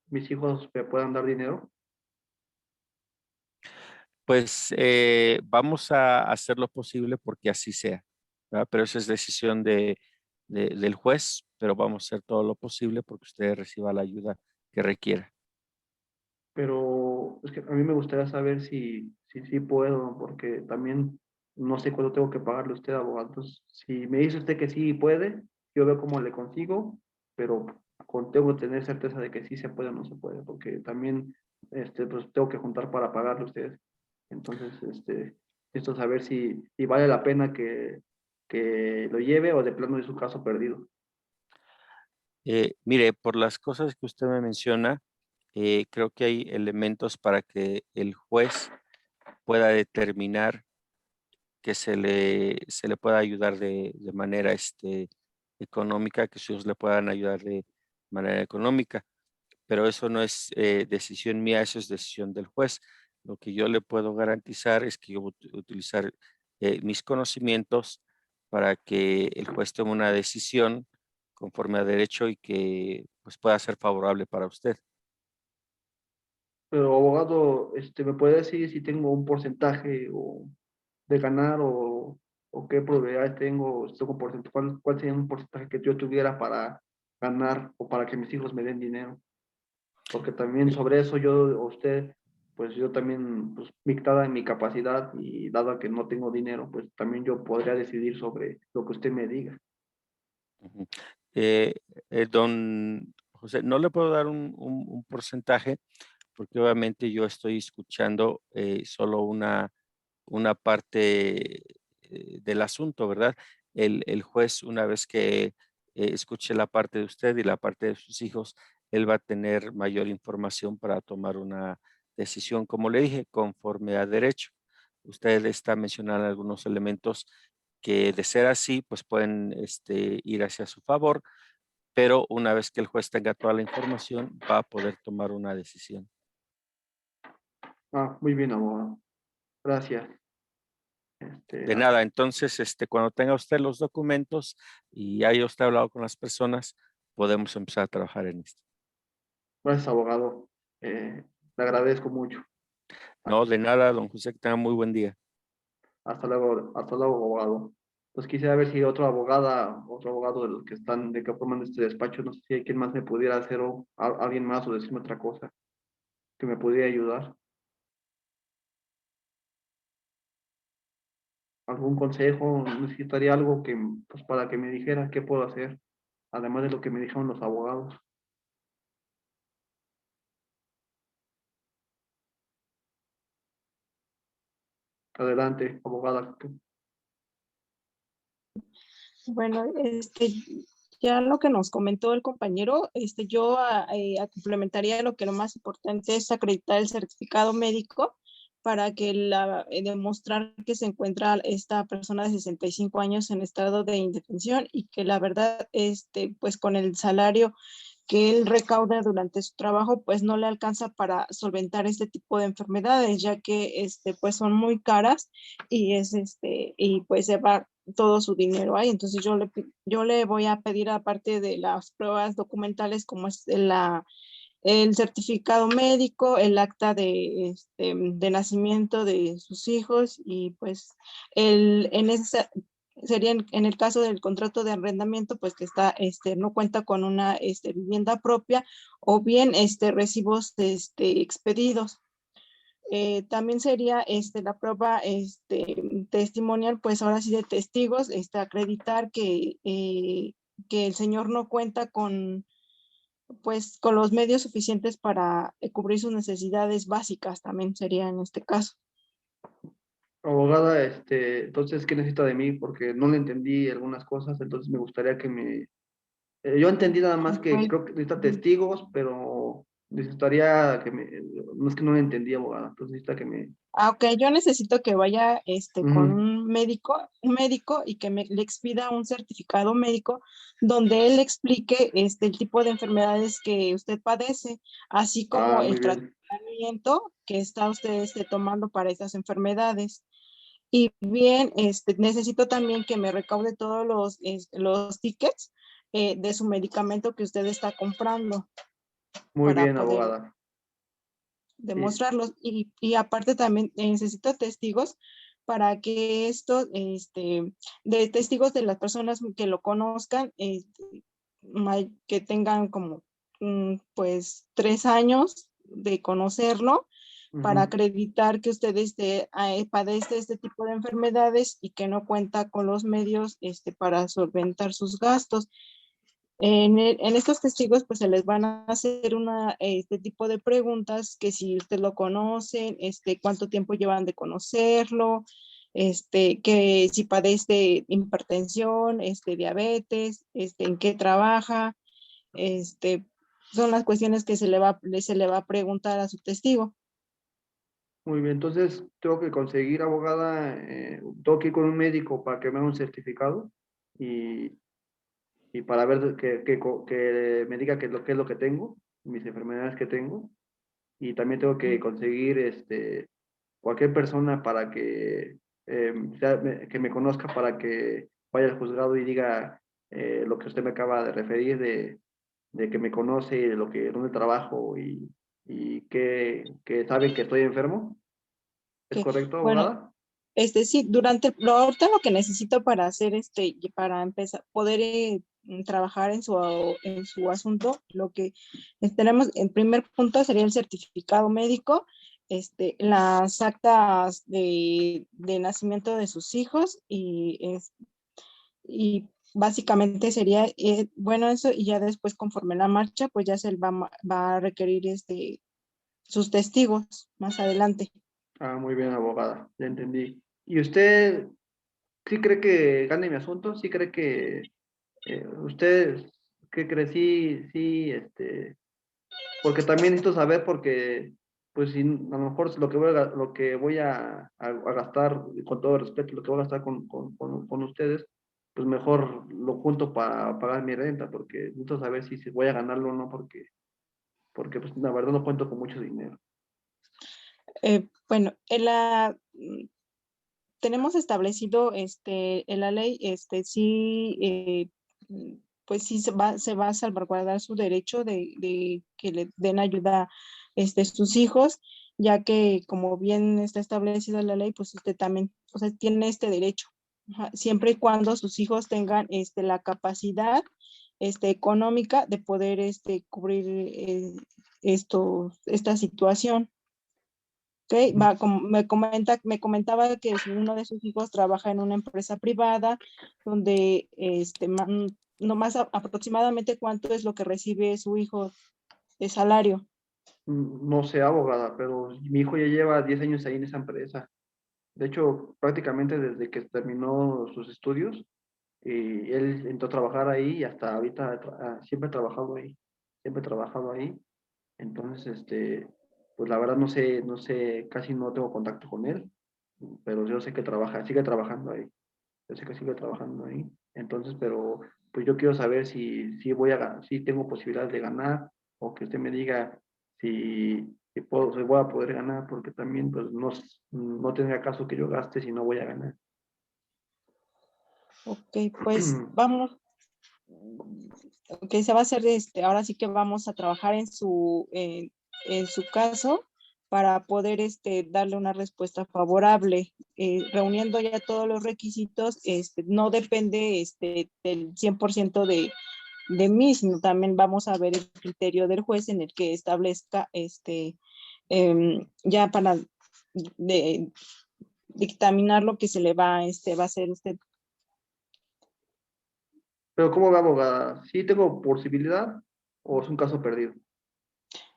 mis hijos me puedan dar dinero? Pues vamos a hacer lo posible porque así sea, ¿verdad? Pero esa es decisión del juez, pero vamos a hacer todo lo posible porque usted reciba la ayuda que requiera. Pero es que a mí me gustaría saber si puedo, porque también no sé cuánto tengo que pagarle a usted, abogado. Entonces, si me dice usted que sí puede, yo veo cómo le consigo, pero tengo que tener certeza de que sí se puede o no se puede, porque también pues tengo que juntar para pagarle a usted. Entonces, necesito saber si vale la pena que lo lleve o de plano es su caso perdido. Mire, por las cosas que usted me menciona, creo que hay elementos para que el juez pueda determinar que se le pueda ayudar de manera económica, que sus hijos le puedan ayudar de manera económica. Pero eso no es decisión mía, eso es decisión del juez. Lo que yo le puedo garantizar es que yo voy a utilizar mis conocimientos para que el juez tome una decisión conforme a derecho y que pues, pueda ser favorable para usted. Pero, abogado, ¿me puede decir si tengo un porcentaje de ganar o qué probabilidades tengo, cuál sería un porcentaje que yo tuviera para ganar o para que mis hijos me den dinero? Porque también sobre eso yo, o usted, pues yo también, pues dada en mi capacidad y dado que no tengo dinero, pues también yo podría decidir sobre lo que usted me diga. Ujú. Eh, don José, no le puedo dar un porcentaje porque obviamente yo estoy escuchando solo una parte del asunto, ¿verdad? El juez, una vez que escuche la parte de usted y la parte de sus hijos, él va a tener mayor información para tomar una decisión, como le dije, conforme a derecho. Usted está mencionando algunos elementos que de ser así, pues pueden ir hacia su favor, pero una vez que el juez tenga toda la información, va a poder tomar una decisión. Ah, muy bien, abogado. Gracias. De nada, entonces, cuando tenga usted los documentos y haya usted hablado con las personas, podemos empezar a trabajar en esto. Gracias, abogado. Le agradezco mucho. No, de nada, don José, que tenga muy buen día. Hasta luego, abogado. Pues quisiera ver si otra abogada, otro abogado de los que están, de que forman este despacho, no sé si hay quien más me pudiera hacer o alguien más o decirme otra cosa que me pudiera ayudar. Algún consejo, necesitaría algo que, pues para que me dijera qué puedo hacer, además de lo que me dijeron los abogados. Adelante, abogada. Bueno, ya lo que nos comentó el compañero, yo complementaría lo que lo más importante es acreditar el certificado médico para que demostrar que se encuentra esta persona de 65 años en estado de indefensión y que la verdad, pues con el salario que él recauda durante su trabajo, pues no le alcanza para solventar este tipo de enfermedades, ya que pues son muy caras y y pues se va todo su dinero ahí. Entonces yo le voy a pedir, aparte de las pruebas documentales, como es el certificado médico, el acta de nacimiento de sus hijos y pues sería en el caso del contrato de arrendamiento, pues que no cuenta con una vivienda propia o bien recibos expedidos. También sería la prueba testimonial, pues ahora sí de testigos, acreditar que el señor no cuenta pues con los medios suficientes para cubrir sus necesidades básicas también sería en este caso. Abogada, entonces, ¿qué necesita de mí? Porque no le entendí algunas cosas, entonces me gustaría que me... yo entendí nada más que Pues, creo que necesita testigos, pero necesitaría que me... No es que no le entendí, abogada, entonces necesita que me... ok, yo necesito que vaya con Ujú. un médico y que le expida un certificado médico donde él explique el tipo de enfermedades que usted padece, así como Ah, el muy bien. tratamiento que está usted tomando para esas enfermedades. Y bien, necesito también que me recaude todos los tickets de su medicamento que usted está comprando Muy para bien, poder abogada. Y, demostrarlos. Y aparte también necesito testigos para que esto, de testigos de las personas que lo conozcan, que tengan como, pues, 3 años de conocerlo para ujú. acreditar que usted padece este tipo de enfermedades y que no cuenta con los medios para solventar sus gastos. En estos testigos, pues se les van a hacer este tipo de preguntas, que si usted lo conocen, cuánto tiempo llevan de conocerlo, que si padece hipertensión, diabetes, en qué trabaja, este, son las cuestiones que se le va a preguntar a su testigo. Muy bien, entonces tengo que conseguir, abogada, tengo que ir con un médico para que me haga un certificado y, y para ver que me diga qué es lo que tengo, mis enfermedades que tengo. Y también tengo que conseguir cualquier persona para que, que me conozca para que vaya al juzgado y diga lo que usted me acaba de referir, de que me conoce, dónde trabajo y que sabe que estoy enfermo. ¿Es Que, correcto, bueno, abogada? sí, ahorita lo que necesito para hacer para empezar, poder trabajar en su asunto, lo que tenemos, en primer punto sería el certificado médico, las actas de nacimiento de sus hijos y básicamente sería, bueno, eso, y ya después conforme la marcha, pues ya va a requerir sus testigos más adelante. Ah, muy bien, abogada, ya entendí. ¿Y usted sí cree que gane mi asunto? ¿Sí cree que usted, qué cree? Sí, sí, porque también necesito saber porque, pues, si, a lo mejor lo que voy a gastar, con todo respeto, lo que voy a gastar con ustedes, pues mejor lo junto para pagar mi renta, porque necesito saber si voy a ganarlo o no, porque pues, la verdad no cuento con mucho dinero. Bueno, tenemos establecido en la ley, sí, pues sí se va a salvaguardar su derecho de que le den ayuda sus hijos, ya que como bien está establecida la ley, pues usted también, o sea, tiene este derecho, ajá, siempre y cuando sus hijos tengan la capacidad económica de poder cubrir esta situación. Okay, me comentaba que uno de sus hijos trabaja en una empresa privada donde nomás aproximadamente cuánto es lo que recibe su hijo de salario. No sé, abogada, pero mi hijo ya lleva 10 años ahí en esa empresa. De hecho, prácticamente desde que terminó sus estudios, y él entró a trabajar ahí y hasta ahorita siempre ha trabajado ahí, siempre ha trabajado ahí. Entonces, pues la verdad no sé, casi no tengo contacto con él, pero yo sé que sigue trabajando ahí. Yo sé que sigue trabajando ahí. Entonces, pero pues yo quiero saber si tengo posibilidades de ganar o que usted me diga si voy a poder ganar, porque también pues no tendría caso que yo gaste si no voy a ganar. Ok, pues vamos. Ok, se va a hacer ahora sí que vamos a trabajar en su caso para poder darle una respuesta favorable. Reuniendo ya todos los requisitos, no depende del 100% de mí, sino también vamos a ver el criterio del juez en el que establezca ya para dictaminar lo que se le va a hacer usted. Pero ¿cómo va, abogada? ¿Sí tengo posibilidad ¿O es un caso perdido?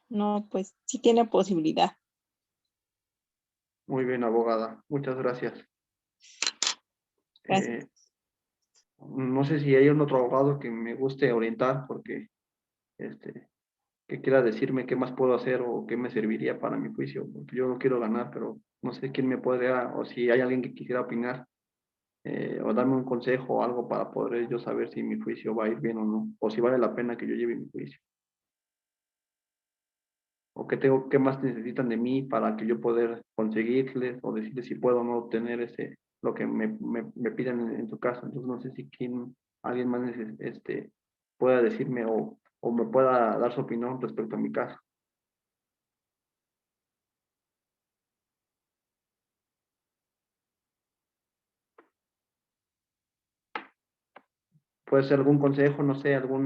No, pues sí tiene posibilidad. Muy bien, abogada. Muchas gracias. Gracias. No sé si hay un otro abogado que me guste orientar, porque que quiera decirme qué más puedo hacer o qué me serviría para mi juicio, porque yo no quiero ganar, pero no sé quién me podría, o si hay alguien que quisiera opinar, o darme un consejo o algo para poder yo saber si mi juicio va a ir bien o no, o si vale la pena que yo lleve mi juicio. O qué más necesitan de mí para que yo poder conseguirles o decirles si puedo o no obtener lo que me piden en su caso. Entonces no sé si alguien más pueda decirme o me pueda dar su opinión respecto a mi caso. Puede ser algún consejo, no sé, algo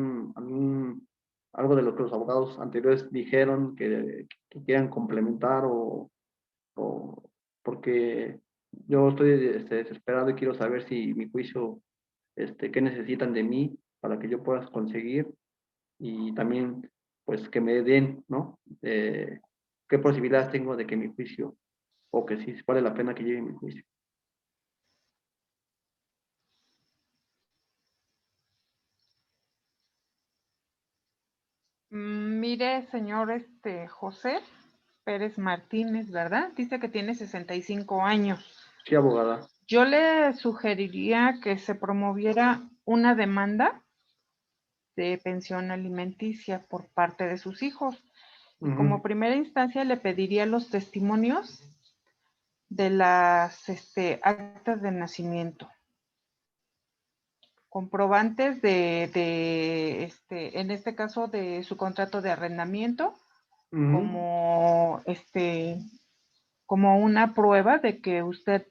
de lo que los abogados anteriores dijeron que quieran complementar o porque yo estoy desesperado y quiero saber si mi juicio, qué necesitan de mí para que yo pueda conseguir y también, pues, que me den, ¿no? ¿Qué posibilidades tengo de que mi juicio, o que sí vale la pena que lleve mi juicio? Mire, señor José Pérez Martínez, ¿verdad? Dice que tiene 65 años. Sí, abogada. Yo le sugeriría que se promoviera una demanda de pensión alimenticia por parte de sus hijos. Y como primera instancia le pediría los testimonios de las actas de nacimiento, comprobantes en este caso de su contrato de arrendamiento, como como una prueba de que usted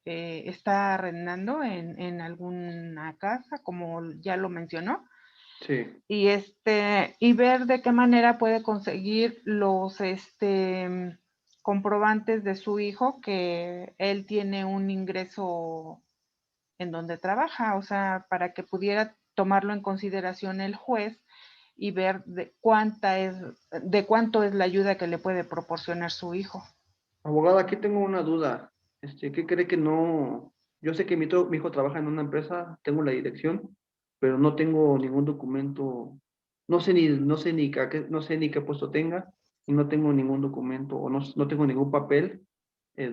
está arrendando en alguna casa, como ya lo mencionó. Sí. Y ver de qué manera puede conseguir los comprobantes de su hijo que él tiene un ingreso en donde trabaja, o sea, para que pudiera tomarlo en consideración el juez y ver de cuánto es la ayuda que le puede proporcionar su hijo. Abogada, aquí tengo una duda. ¿Qué cree que no? Yo sé que mi hijo trabaja en una empresa, tengo la dirección, pero no tengo ningún documento. No sé ni qué puesto tenga y no tengo ningún documento o no tengo ningún papel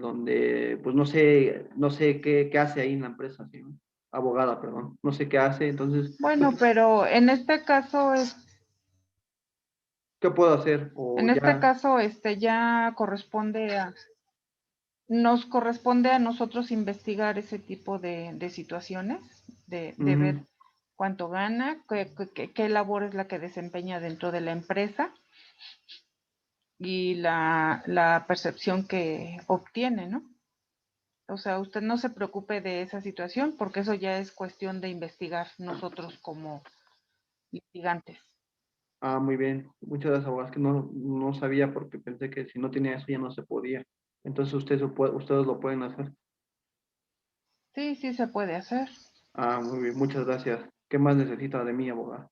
donde, pues no sé qué hace ahí en la empresa, ¿sí? Abogada, perdón. No sé qué hace, entonces, Bueno, pues, pero en este caso ¿qué puedo hacer? O ya. ya nos corresponde a nosotros investigar ese tipo de situaciones, de ver Ujú. cuánto gana, qué labor es la que desempeña dentro de la empresa y la percepción que obtiene, ¿no? O sea, usted no se preocupe de esa situación porque eso ya es cuestión de investigar nosotros como litigantes. Ah, muy bien. Muchas gracias, abogada. Es que no sabía porque pensé que si no tenía eso ya no se podía. Entonces ustedes lo pueden hacer. Sí, sí se puede hacer. Ah, muy bien. Muchas gracias. ¿Qué más necesita de mí, abogada?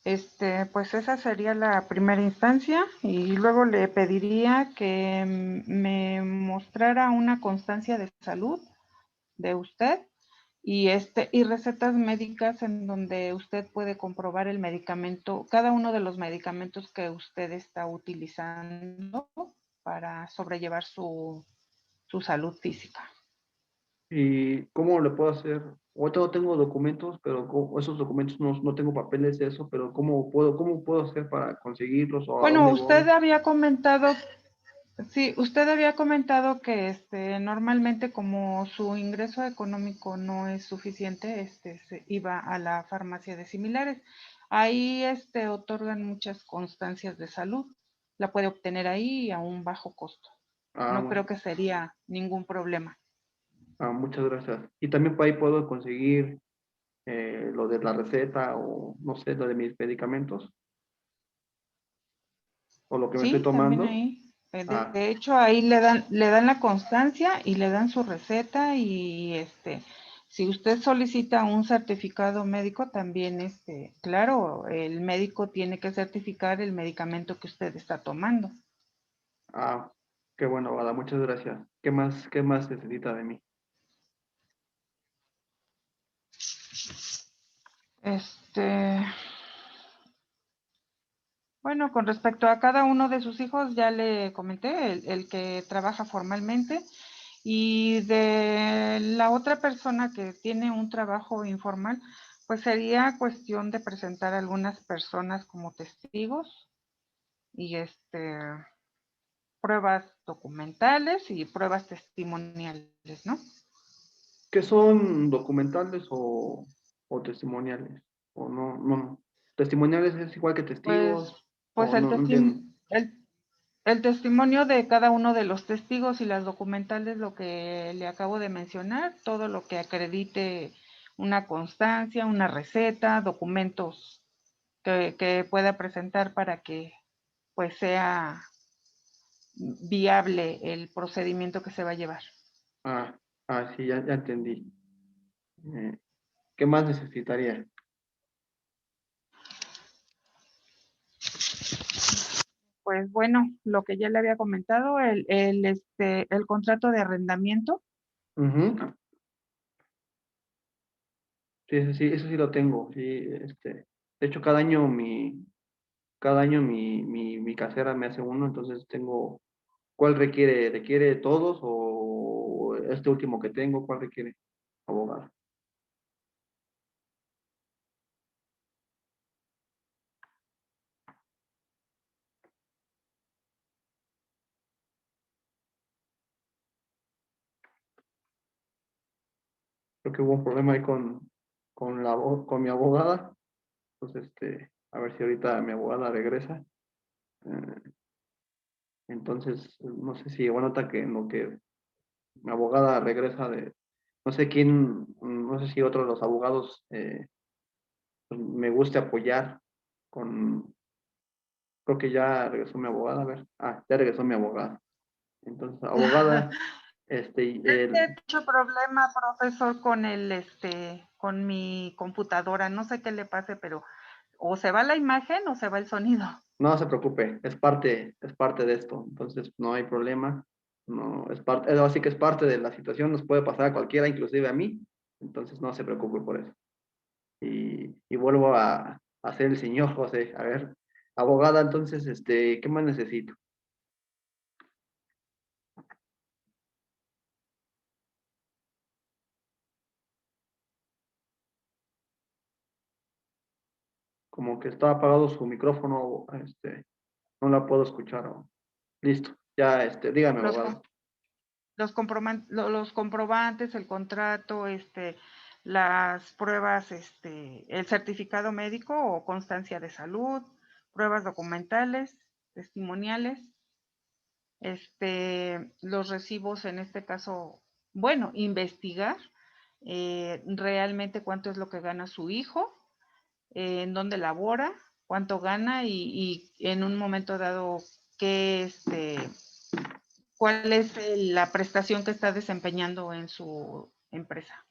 Pues esa sería la primera instancia y luego le pediría que me mostrara una constancia de salud de usted y recetas médicas en donde usted puede comprobar el medicamento, cada uno de los medicamentos que usted está utilizando para sobrellevar su salud física. ¿Y cómo le puedo hacer? Ahorita no tengo documentos, pero esos documentos no tengo papeles de eso, pero ¿cómo puedo hacer para conseguirlos o a Bueno, dónde voy? usted había comentado que normalmente como su ingreso económico no es suficiente, se iba a la farmacia de similares. Ahí otorgan muchas constancias de salud. La puede obtener ahí a un bajo costo. Ah, No creo que sería ningún problema. muchas gracias. Y también por ahí puedo conseguir lo de la receta o no sé, lo de mis medicamentos o lo que me estoy Sí, también tomando. ahí. Ah, De hecho, ahí le dan la constancia y le dan su receta y Si usted solicita un certificado médico, también, claro, el médico tiene que certificar el medicamento que usted está tomando. Ah, qué bueno, abogada, muchas gracias. Qué más necesita de mí? Bueno, con respecto a cada uno de sus hijos, ya le comenté, el que trabaja formalmente, y de la otra persona que tiene un trabajo informal, pues sería cuestión de presentar a algunas personas como testigos y pruebas documentales y pruebas testimoniales, ¿no? ¿Qué son documentales o testimoniales? O no. Testimoniales es igual que Pues, testigos, pues o no entiendo. el testimonio de cada uno de los testigos y las documentales, lo que le acabo de mencionar, todo lo que acredite una constancia, una receta, documentos que pueda presentar para que pues sea viable el procedimiento que se va a llevar. Sí, ya entendí. ¿Qué más necesitaría? Pues bueno, lo que ya le había comentado, el contrato de arrendamiento. Ujú. Sí, eso sí lo tengo. Sí, de hecho, cada año mi casera me hace uno, entonces tengo, ¿cuál requiere? ¿Requiere todos o este último que tengo? ¿Cuál requiere, abogado? Creo que hubo un problema ahí con mi abogada. Entonces, a ver si ahorita mi abogada regresa. Eh, entonces, no sé si llegó nota que en lo que mi abogada regresa no sé quién, no sé si otro de los abogados pues, me guste apoyar creo que ya regresó mi abogada, a ver, ya regresó mi abogada. Entonces, abogada, y Mucho problema, profesor, con mi computadora. No sé qué le pase, pero o se va la imagen o se va el sonido. no se preocupe, es parte de esto, entonces no hay problema, no, así que es parte de la situación, nos puede pasar a cualquiera, inclusive a mí, entonces no se preocupe por eso. Y vuelvo a ser el señor José, a ver, abogada, entonces, ¿qué más necesito? Como que está apagado su micrófono, no la puedo escuchar. Listo, ya, dígame, Los, abogado. los comprobantes, el contrato, las pruebas, el certificado médico o constancia de salud, pruebas documentales, testimoniales, los recibos en este caso, bueno, investigar realmente cuánto es lo que gana su hijo, en dónde labora, cuánto gana y en un momento dado qué, cuál es la prestación que está desempeñando en su empresa.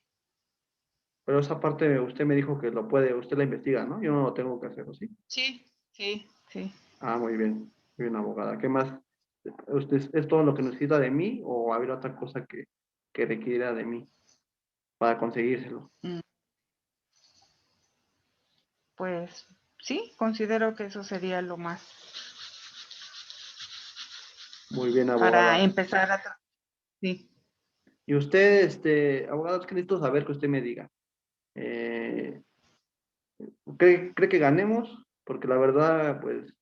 Pero esa parte usted me dijo que usted la investiga, ¿no? Yo no lo tengo que hacer, ¿o sí? Sí, sí, sí. Muy bien, abogada. ¿Qué más? ¿Usted es todo lo que necesita de mí o habrá otra cosa que requiera de mí para conseguírselo? Pues sí, considero que eso sería lo más Muy bien, para abogada. empezar a... Sí. Y usted, abogado, es que necesito saber que usted me diga. Eh, ¿cree que ganemos? Porque la verdad, pues,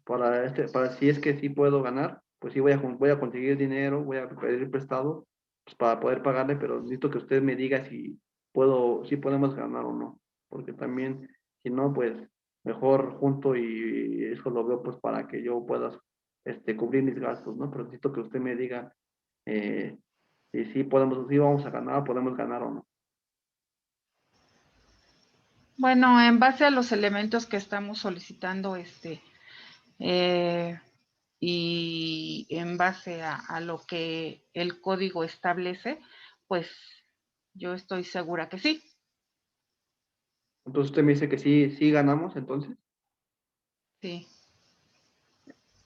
para si es que sí puedo ganar, pues sí voy a conseguir dinero, voy a pedir prestado, pues para poder pagarle, pero necesito que usted me diga si podemos ganar o no. Porque también, si no, pues, mejor junto y eso lo veo, pues, para que yo pueda, cubrir mis gastos, ¿no? Pero necesito que usted me diga, eh, si vamos a ganar, podemos ganar o no. Bueno, en base a los elementos que estamos solicitando, y en base a lo que el código establece, pues Yo estoy segura que sí. Entonces usted me dice que sí ganamos, entonces. Sí.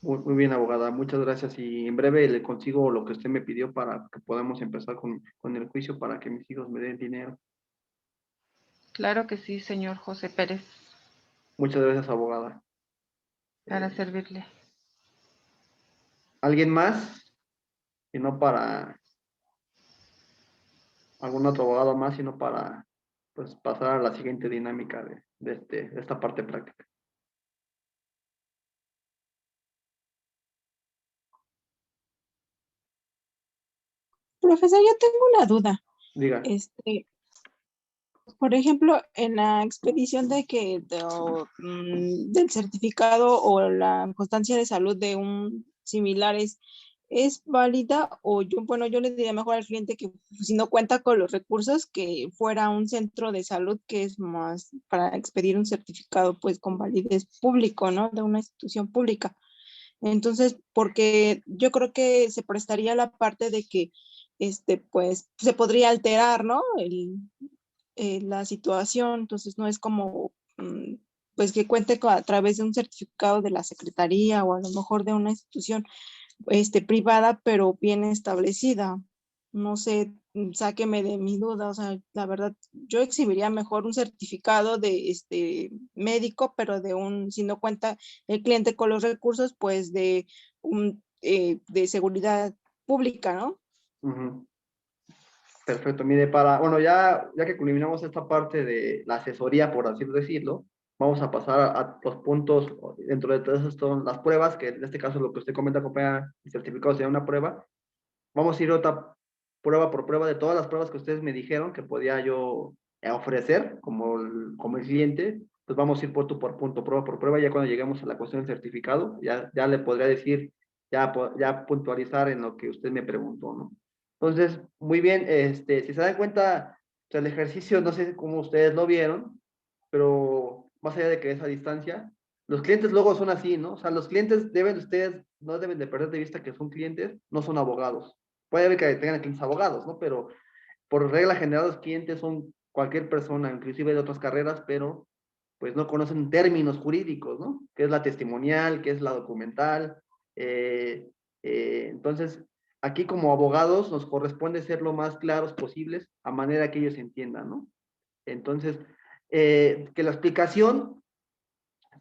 Muy bien, abogada, muchas gracias. Y en breve le consigo lo que usted me pidió para que podamos empezar con el juicio para que mis hijos me den dinero. Claro que sí, señor José Pérez. Muchas gracias, abogada. Para servirle. ¿Alguien más? Y no para algún otro abogado más, sino para pues pasar a la siguiente dinámica de esta parte práctica. Profesor, yo tengo una duda. Diga. Por ejemplo, en la expedición del certificado o la constancia de salud de un similares, ¿es válida? O yo le diría mejor al cliente que si no cuenta con los recursos, que fuera a un centro de salud que es más para expedir un certificado pues con validez público, ¿no? De una institución pública. Entonces, porque yo creo que se prestaría la parte de que pues se podría alterar, ¿no? La situación, entonces no es como pues que cuente a través de un certificado de la secretaría o a lo mejor de una institución privada, pero bien establecida. No sé, sáqueme de mi duda, o sea, la verdad, yo exhibiría mejor un certificado de médico, pero si no cuenta el cliente con los recursos, pues de seguridad pública, ¿no? Uh-huh. Perfecto, mire, bueno, ya que culminamos esta parte de la asesoría, por así decirlo, vamos a pasar a los puntos, dentro de todas estas son las pruebas, que en este caso lo que usted comenta, compañera, el certificado sería una prueba. Vamos a ir otra prueba por prueba de todas las pruebas que ustedes me dijeron que podía yo ofrecer como el cliente, pues vamos a ir punto por punto, prueba por prueba, ya cuando lleguemos a la cuestión del certificado, ya le podría decir, ya puntualizar en lo que usted me preguntó, ¿no? Entonces, muy bien, si se dan cuenta, o sea, el ejercicio, no sé cómo ustedes lo vieron, pero más allá de que esa distancia, los clientes luego son así, ¿no? O sea, los clientes ustedes no deben de perder de vista que son clientes, no son abogados. Puede haber que tengan clientes abogados, ¿no? Pero por regla general los clientes son cualquier persona, inclusive de otras carreras, pero pues no conocen términos jurídicos, ¿no? ¿Qué es la testimonial? ¿Qué es la documental? Entonces, aquí como abogados nos corresponde ser lo más claros posibles a manera que ellos entiendan, ¿no? Entonces, que la explicación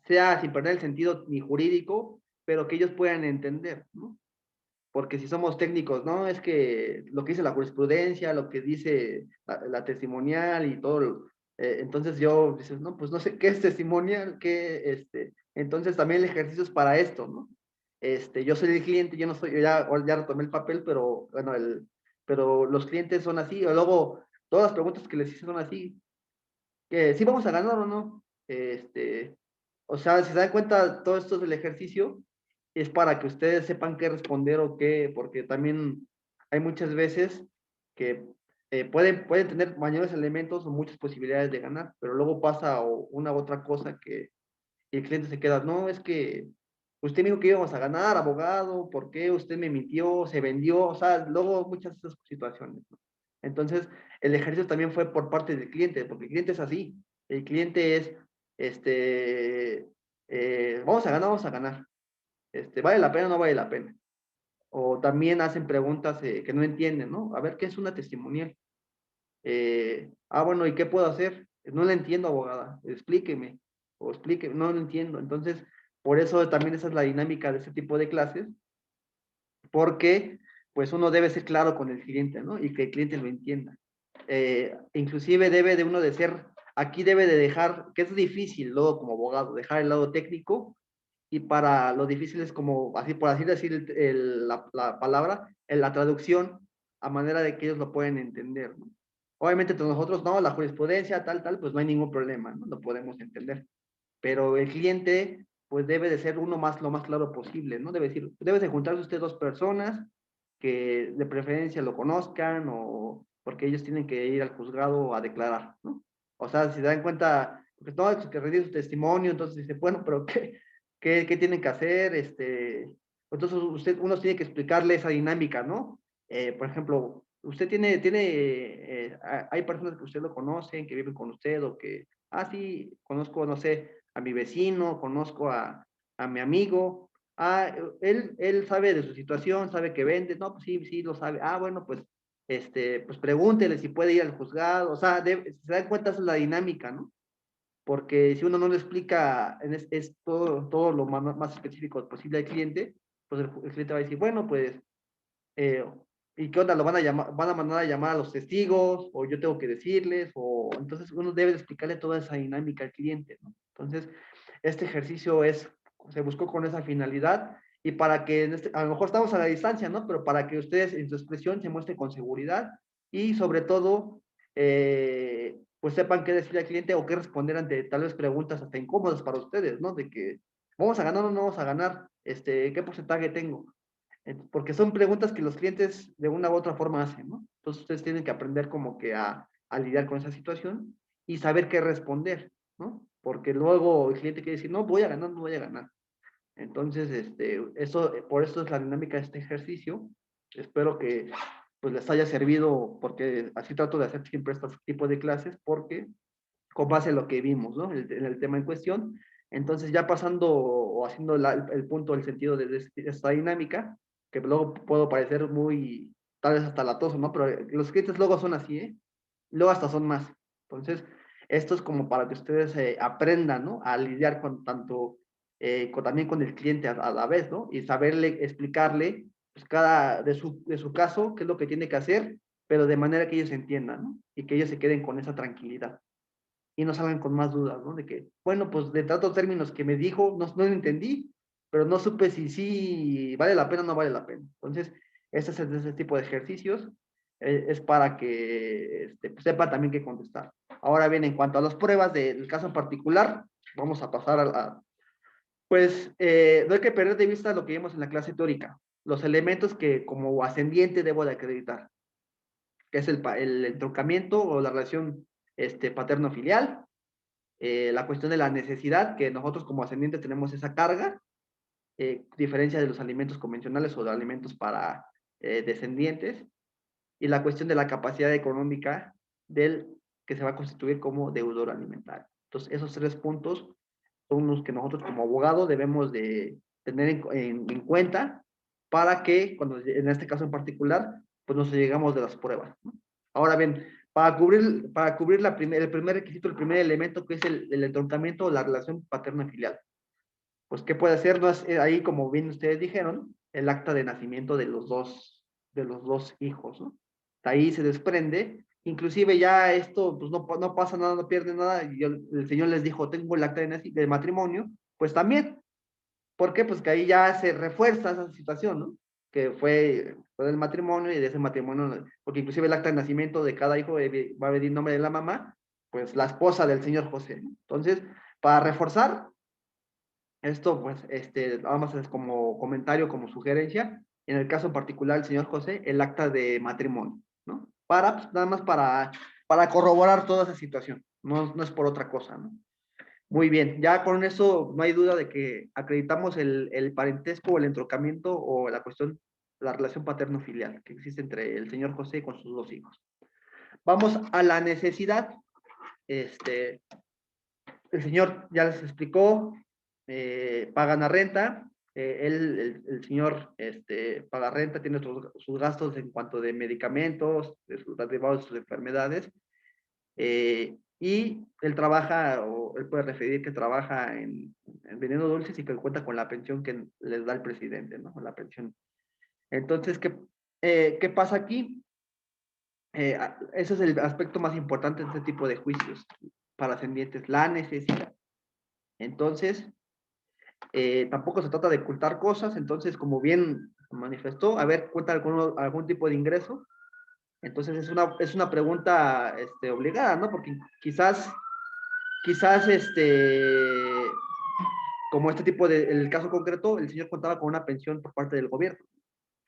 sea sin perder el sentido ni jurídico, pero que ellos puedan entender, ¿no? Porque si somos técnicos, no, es que lo que dice la jurisprudencia, lo que dice la testimonial y todo, entonces yo, dices, no, pues no sé qué es testimonial, entonces también el ejercicio es para esto, ¿no? Yo soy el cliente, yo no soy, yo ya retomé el papel, pero bueno, pero los clientes son así, o luego todas las preguntas que les hice son así, que sí vamos a ganar o no, o sea, si se dan cuenta, todo esto del ejercicio es para que ustedes sepan qué responder o qué, porque también hay muchas veces que pueden tener mayores elementos o muchas posibilidades de ganar, pero luego pasa una u otra cosa que el cliente se queda, no, es que usted me dijo que íbamos a ganar, abogado, ¿por qué usted me mintió, se vendió? O sea, luego muchas de esas situaciones, ¿no? Entonces, el ejercicio también fue por parte del cliente, porque el cliente es así. El cliente es, vamos a ganar, vamos a ganar. ¿Vale la pena o no vale la pena? O también hacen preguntas que no entienden, ¿no? A ver, ¿qué es una testimonial? Bueno, ¿y qué puedo hacer? No la entiendo, abogada, explíqueme, o explíqueme, no lo entiendo. Entonces, por eso también esa es la dinámica de este tipo de clases, porque pues uno debe ser claro con el cliente, ¿no? Y que el cliente lo entienda. Inclusive debe de uno de ser, aquí debe de dejar, que es difícil luego como abogado, dejar el lado técnico, y para lo difícil es como, así por así decir la palabra, la traducción, a manera de que ellos lo pueden entender, ¿no? Obviamente nosotros, no, la jurisprudencia, tal, pues no hay ningún problema, ¿no? Lo podemos entender. Pero el cliente, pues debe de ser lo más claro posible, ¿no? Debe de juntarse usted dos personas que de preferencia lo conozcan o porque ellos tienen que ir al juzgado a declarar, ¿no? O sea, si se dan cuenta, pues no, es que rendir su testimonio, entonces dice, bueno, pero ¿qué tienen que hacer? Entonces uno tiene que explicarle esa dinámica, ¿no? Por ejemplo, usted hay personas que usted lo conocen, que viven con usted, o que, sí, conozco, no sé, a mi vecino, conozco a mi amigo, él sabe de su situación, sabe que vende, no, pues sí, sí, lo sabe, bueno, pues, pues pregúntele si puede ir al juzgado, o sea, se dan cuenta, esa es la dinámica, ¿no? Porque si uno no le explica todo lo más específico posible al cliente, pues el cliente va a decir, bueno, pues, ¿y qué onda? ¿Lo van a mandar a llamar a los testigos? ¿O yo tengo que decirles? O entonces uno debe de explicarle toda esa dinámica al cliente, ¿no? Entonces, este ejercicio se buscó con esa finalidad y para que, a lo mejor estamos a la distancia, ¿no? Pero para que ustedes en su expresión se muestren con seguridad y sobre todo, pues sepan qué decirle al cliente o qué responder ante tal vez preguntas hasta incómodas para ustedes, ¿no? De que, ¿vamos a ganar o no vamos a ganar? ¿Qué porcentaje tengo? Porque son preguntas que los clientes de una u otra forma hacen, ¿no? Entonces ustedes tienen que aprender como que a lidiar con esa situación y saber qué responder, ¿no? Porque luego el cliente quiere decir, no, voy a ganar, no voy a ganar. Entonces, por eso es la dinámica de este ejercicio. Espero que pues les haya servido, porque así trato de hacer siempre este tipo de clases, porque con base en lo que vimos, ¿no? En el tema en cuestión. Entonces, ya pasando o haciendo el punto, el sentido de esta dinámica, que luego puedo parecer muy, tal vez hasta latoso, ¿no? Pero los clientes luego son así, ¿eh? Luego hasta son más. Entonces, esto es como para que ustedes aprendan, ¿no? A lidiar con tanto, también con el cliente a la vez, ¿no? Y saberle, explicarle, pues de su caso, qué es lo que tiene que hacer, pero de manera que ellos entiendan, ¿no? Y que ellos se queden con esa tranquilidad y no salgan con más dudas, ¿no? De que, bueno, pues de tantos términos que me dijo, no lo entendí, pero no supe si sí vale la pena o no vale la pena. Entonces, ese tipo de ejercicios es para que pues, sepa también qué contestar. Ahora bien, en cuanto a las pruebas del caso en particular, vamos a pasar pues, no hay que perder de vista lo que vimos en la clase teórica, los elementos que como ascendiente debo de acreditar, que es el entroncamiento o la relación paterno-filial, la cuestión de la necesidad, que nosotros como ascendientes tenemos esa carga, diferencia de los alimentos convencionales o de alimentos para descendientes, y la cuestión de la capacidad económica del que se va a constituir como deudor alimentario. Entonces, esos 3 puntos son los que nosotros como abogado debemos de tener en cuenta para que, cuando, en este caso en particular, pues nos llegamos de las pruebas, ¿no? Ahora bien, para cubrir el primer requisito, el primer elemento, que es el entroncamiento o la relación paterno-filial, pues, ¿qué puede hacer? No es, ahí, como bien ustedes dijeron, el acta de nacimiento de los dos hijos, ¿no? De ahí se desprende, inclusive ya esto, pues no pasa nada, no pierde nada, y el Señor les dijo, tengo el acta de matrimonio, pues también. ¿Por qué? Pues que ahí ya se refuerza esa situación, ¿no? Que fue del matrimonio y de ese matrimonio, porque inclusive el acta de nacimiento de cada hijo va a venir nombre de la mamá, pues la esposa del señor José, ¿no? Entonces, para reforzar esto, pues, nada más es como comentario, como sugerencia, en el caso en particular del señor José, el acta de matrimonio, ¿no? Pues, nada más para corroborar toda esa situación, no es por otra cosa, ¿no? Muy bien, ya con eso no hay duda de que acreditamos el parentesco o el entroncamiento o la relación paterno-filial que existe entre el señor José con sus 2 hijos. Vamos a la necesidad. El señor ya les explicó, pagan la renta, el señor paga renta, tiene sus gastos en cuanto de medicamentos, de sus derivados de sus enfermedades, y él trabaja, o él puede referir que trabaja en vendiendo dulces y que cuenta con la pensión que les da el presidente, ¿no? La pensión. Entonces, ¿qué pasa aquí? Ese es el aspecto más importante de este tipo de juicios para ascendientes, la necesidad. Entonces, tampoco se trata de ocultar cosas, entonces, como bien manifestó, a ver, cuenta algún tipo de ingreso. Entonces, es una pregunta obligada, ¿no? Porque quizás, como este tipo el caso concreto, el señor contaba con una pensión por parte del gobierno.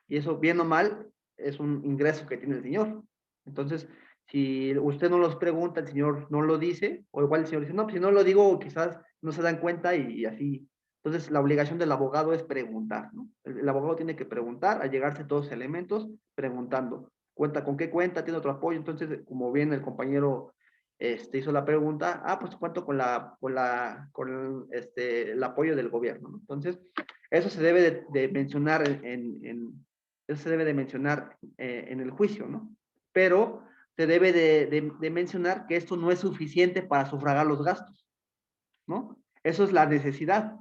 Y eso, bien o mal, es un ingreso que tiene el señor. Entonces, si usted no los pregunta, el señor no lo dice, o igual el señor dice, no, pues si no lo digo, quizás no se dan cuenta y así. Entonces, la obligación del abogado es preguntar, ¿no? El abogado tiene que preguntar, allegarse todos los elementos, preguntando. cuenta, ¿con qué cuenta? ¿Tiene otro apoyo? Entonces, como bien el compañero hizo la pregunta, pues cuento con el apoyo del gobierno, ¿no? Entonces, eso se debe de mencionar eso se debe de mencionar en el juicio, ¿no? Pero se debe de mencionar que esto no es suficiente para sufragar los gastos, ¿no? Eso es la necesidad.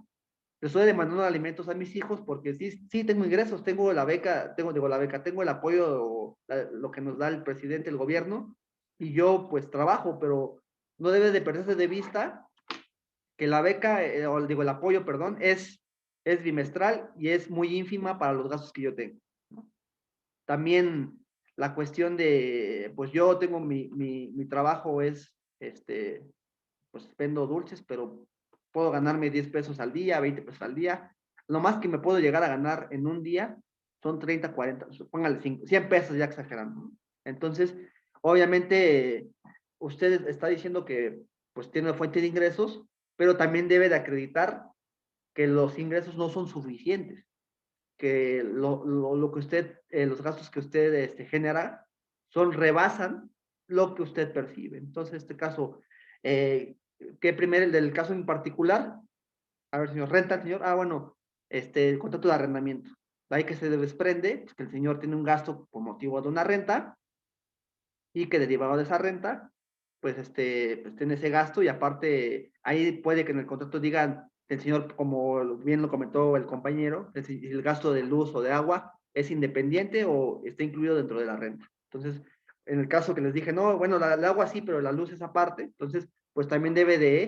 Estoy demandando alimentos a mis hijos porque sí tengo ingresos, tengo la beca, tengo el apoyo, lo que nos da el presidente, el gobierno, y yo pues trabajo, pero no debe de perderse de vista que la beca, el apoyo, perdón, es bimestral y es muy ínfima para los gastos que yo tengo, ¿no? También la cuestión de, pues yo tengo mi trabajo es, pues vendo dulces, pero puedo ganarme 10 pesos al día, 20 pesos al día. Lo más que me puedo llegar a ganar en un día son 30, 40, póngale 100 pesos ya exagerando, ¿no? Entonces, obviamente, usted está diciendo que pues tiene una fuente de ingresos, pero también debe de acreditar que los ingresos no son suficientes, que lo que usted, los gastos que usted genera rebasan lo que usted percibe. Entonces, en este caso, ¿qué primero, el del caso en particular? A ver, señor, renta el señor. Bueno, el contrato de arrendamiento. De ahí que se desprende, pues, que el señor tiene un gasto por motivo de una renta y que derivado de esa renta, pues, pues tiene ese gasto y aparte, ahí puede que en el contrato digan, el señor, como bien lo comentó el compañero, el gasto de luz o de agua es independiente o está incluido dentro de la renta. Entonces, en el caso que les dije, no, bueno, el agua sí, pero la luz es aparte, entonces, pues también debe de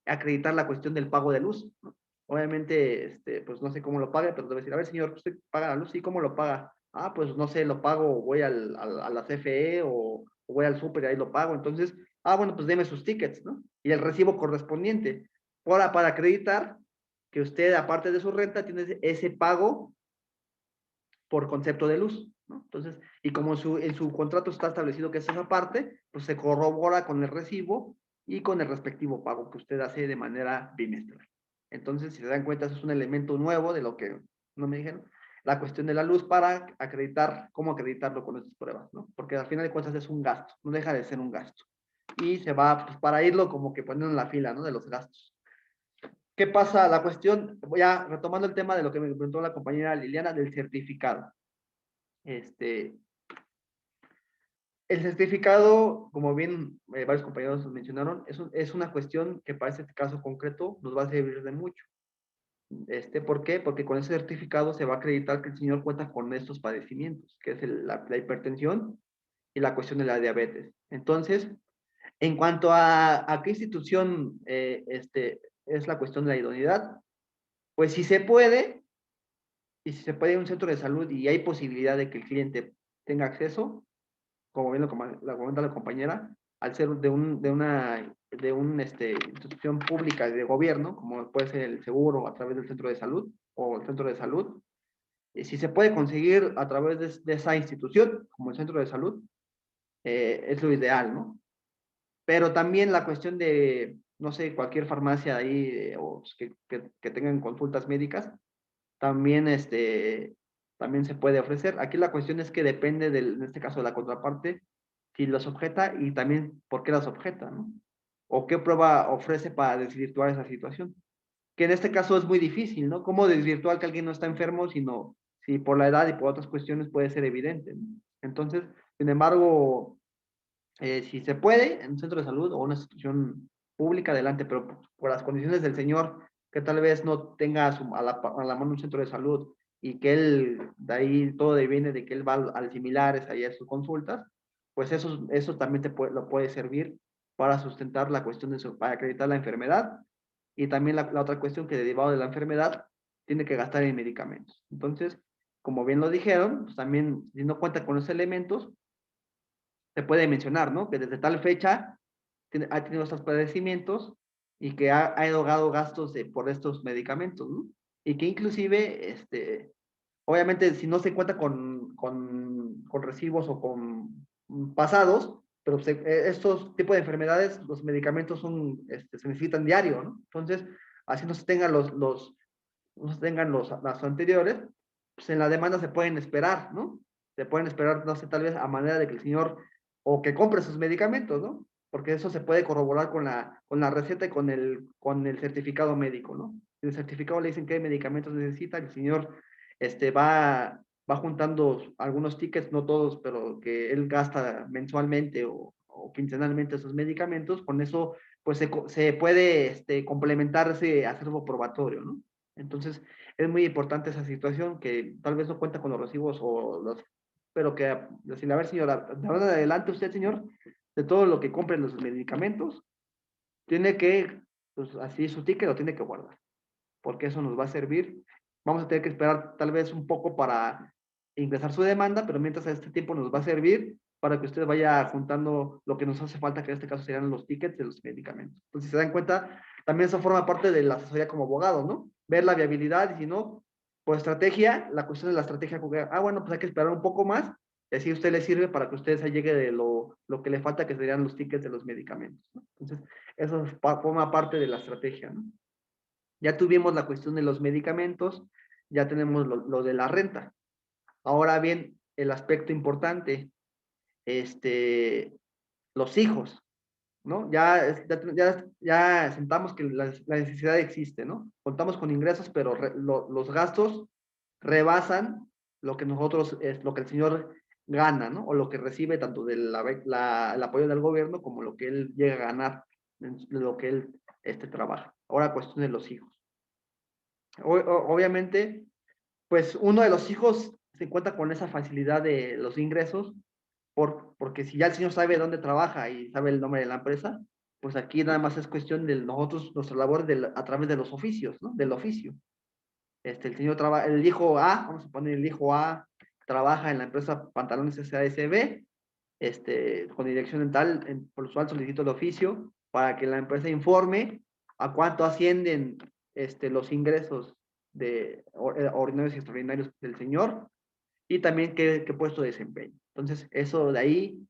acreditar la cuestión del pago de luz, ¿no? Obviamente, pues no sé cómo lo pague, pero debe decir, a ver, señor, ¿usted paga la luz? ¿Y cómo lo paga? Pues no sé, lo pago, voy a la CFE o voy al súper y ahí lo pago. Entonces, bueno, pues deme sus tickets, ¿no? Y el recibo correspondiente. Ahora, para acreditar que usted, aparte de su renta, tiene ese pago por concepto de luz, ¿no? Entonces, y como en su contrato está establecido que es esa parte, pues se corrobora con el recibo y con el respectivo pago que usted hace de manera bimestral. Entonces, si se dan cuenta, eso es un elemento nuevo de lo que no me dijeron, la cuestión de la luz para acreditar, cómo acreditarlo con estas pruebas, ¿no? Porque al final de cuentas es un gasto, no deja de ser un gasto. Y se va, pues, para irlo como que poniendo en la fila, ¿no? De los gastos. ¿Qué pasa? La cuestión, ya retomando el tema de lo que me preguntó la compañera Liliana, del certificado. El certificado, como bien varios compañeros mencionaron, es una cuestión que para este caso concreto nos va a servir de mucho. ¿Por qué? Porque con ese certificado se va a acreditar que el señor cuenta con estos padecimientos, que es la hipertensión y la cuestión de la diabetes. Entonces, en cuanto a qué institución es la cuestión de la idoneidad, pues si se puede, y si se puede ir a un centro de salud y hay posibilidad de que el cliente tenga acceso, como bien lo comenta la compañera, al ser de una institución pública de gobierno, como puede ser el seguro a través del centro de salud o el centro de salud, si se puede conseguir a través de esa institución, como el centro de salud, es lo ideal, ¿no? Pero también la cuestión de, no sé, cualquier farmacia ahí o que tengan consultas médicas, también, también se puede ofrecer. Aquí la cuestión es que depende, en este caso, de la contraparte, si los objeta y también por qué las objeta, ¿no? O qué prueba ofrece para desvirtuar esa situación. Que en este caso es muy difícil, ¿no? ¿Cómo desvirtuar que alguien no está enfermo, sino si por la edad y por otras cuestiones puede ser evidente, ¿no? Entonces, sin embargo, si se puede, en un centro de salud o una institución pública, adelante, pero por las condiciones del señor, que tal vez no tenga a la mano un centro de salud y que él, de ahí todo viene de que él va al similares, ahí a sus consultas, pues eso también lo puede servir para sustentar la cuestión para acreditar la enfermedad y también la otra cuestión que derivado de la enfermedad tiene que gastar en medicamentos. Entonces, como bien lo dijeron, pues también si no cuenta con los elementos, se puede mencionar, ¿no? Que desde tal fecha ha tenido estos padecimientos y que ha erogado gastos por estos medicamentos, ¿no? Y que inclusive, obviamente, si no se cuenta con recibos o con pasados, pero estos tipos de enfermedades, los medicamentos se necesitan diario, ¿no? Entonces, así no se tengan no se tengan las anteriores, pues en la demanda se pueden esperar, ¿no? se pueden esperar, no sé, tal vez a manera de que el señor, o que compre sus medicamentos, ¿no? Porque eso se puede corroborar con la receta y con el certificado médico, ¿no? En el certificado le dicen qué medicamentos necesita, el señor va juntando algunos tickets, no todos, pero que él gasta mensualmente o quincenalmente esos medicamentos, con eso pues se puede complementar ese acervo probatorio, ¿no? Entonces, es muy importante esa situación que tal vez no cuenta con los recibos pero que, decirle, a ver, señora, de ahora en adelante usted, señor, de todo lo que compre los medicamentos, tiene que, pues así su ticket lo tiene que guardar, porque eso nos va a servir. Vamos a tener que esperar tal vez un poco para ingresar su demanda, pero mientras a este tiempo nos va a servir para que usted vaya juntando lo que nos hace falta, que en este caso serían los tickets de los medicamentos. Entonces, si se dan cuenta, también eso forma parte de la asesoría como abogado, ¿no? Ver la viabilidad y si no, por estrategia, la cuestión de la estrategia, bueno, pues hay que esperar un poco más y así a usted le sirve para que usted se llegue de lo que le falta, que serían los tickets de los medicamentos, ¿no? Entonces, eso forma parte de la estrategia, ¿no? Ya tuvimos la cuestión de los medicamentos, ya tenemos lo de la renta. Ahora bien, el aspecto importante, los hijos, ¿no? Ya sentamos que la necesidad existe, ¿no? Contamos con ingresos, pero los gastos rebasan lo que nosotros, lo que el señor gana, ¿no? O lo que recibe tanto del el apoyo del gobierno como lo que él llega a ganar, de lo que él trabaja. Ahora, cuestión de los hijos. Obviamente, pues uno de los hijos se encuentra con esa facilidad de los ingresos, porque si ya el señor sabe dónde trabaja y sabe el nombre de la empresa, pues aquí nada más es cuestión de nosotros, nuestra labor a través de los oficios, ¿no? Del oficio. El señor trabaja, el hijo A, vamos a poner el hijo A, trabaja en la empresa Pantalones SASB, con dirección en tal, por lo cual solicito el oficio para que la empresa informe a cuánto ascienden los ingresos de ordinarios y extraordinarios del señor y también qué puesto de desempeño. Entonces, eso de ahí,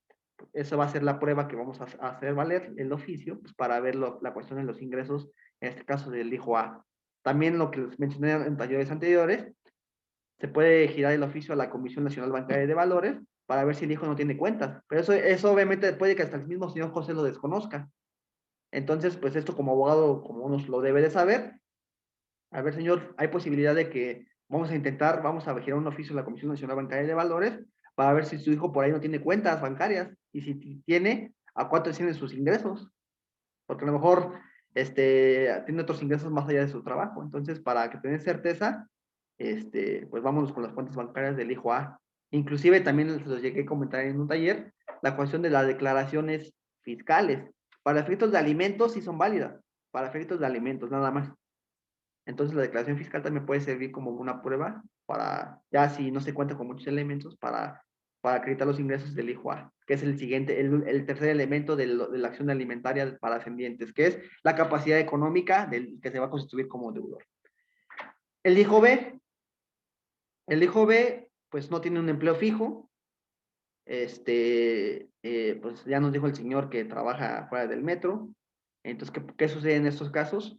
eso va a ser la prueba que vamos a hacer valer el oficio, pues, para ver la cuestión de los ingresos, en este caso del hijo A. También lo que les mencioné en talleres anteriores, se puede girar el oficio a la Comisión Nacional Bancaria de Valores para ver si el hijo no tiene cuentas. Pero eso obviamente puede que hasta el mismo señor José lo desconozca. Entonces, pues esto como abogado, como uno lo debe de saber, a ver, señor, hay posibilidad de que vamos a girar un oficio a la Comisión Nacional Bancaria de Valores para ver si su hijo por ahí no tiene cuentas bancarias y si tiene, a cuánto tienen sus ingresos. Porque a lo mejor tiene otros ingresos más allá de su trabajo. Entonces, para que tengan certeza, pues vámonos con las cuentas bancarias del hijo A. Inclusive también les los llegué a comentar en un taller, la cuestión de las declaraciones fiscales. Para efectos de alimentos sí son válidas, para efectos de alimentos nada más. Entonces la declaración fiscal también puede servir como una prueba para, ya si no se cuenta con muchos elementos, para acreditar los ingresos del hijo A, que es el siguiente, el tercer elemento de la acción alimentaria para ascendientes, que es la capacidad económica del que se va a constituir como deudor. El hijo B, pues no tiene un empleo fijo, pues ya nos dijo el señor que trabaja fuera del metro. Entonces, ¿qué sucede en estos casos?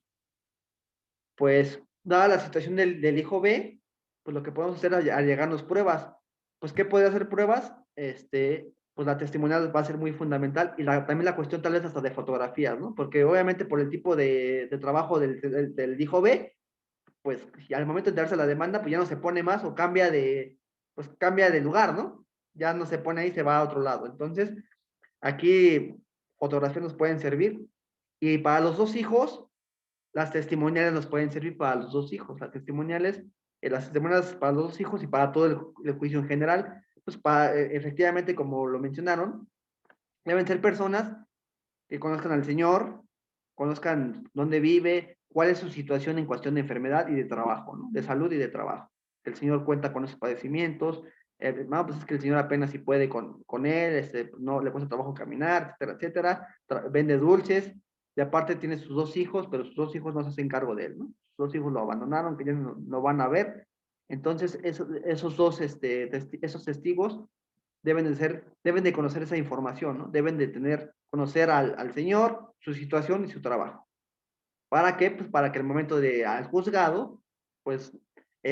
Pues, dada la situación del hijo B, pues lo que podemos hacer al llegarnos pruebas, pues, ¿qué puede hacer pruebas? Pues la testimonial va a ser muy fundamental y también la cuestión tal vez hasta de fotografías, ¿no? Porque obviamente por el tipo de trabajo del hijo B, pues si al momento de darse la demanda, pues ya no se pone más o cambia de lugar, ¿no? Ya no se pone ahí, se va a otro lado. Entonces, aquí fotografías nos pueden servir. Y para los dos hijos, las testimoniales nos pueden servir para los dos hijos. Las testimoniales para los dos hijos y para todo el juicio en general, pues efectivamente, como lo mencionaron, deben ser personas que conozcan al señor, conozcan dónde vive, cuál es su situación en cuestión de enfermedad y de trabajo, ¿no? De salud y de trabajo. El señor cuenta con esos padecimientos, pues es que el señor apenas si puede con él, no le cuesta trabajo caminar, etcétera, etcétera, vende dulces, y aparte tiene sus dos hijos, pero sus dos hijos no se hacen cargo de él, ¿no? Sus dos hijos lo abandonaron, que ya no van a ver. Entonces, esos testigos deben de conocer esa información, ¿no? Deben de conocer al señor, su situación y su trabajo. ¿Para qué? Pues para que el momento al juzgado, pues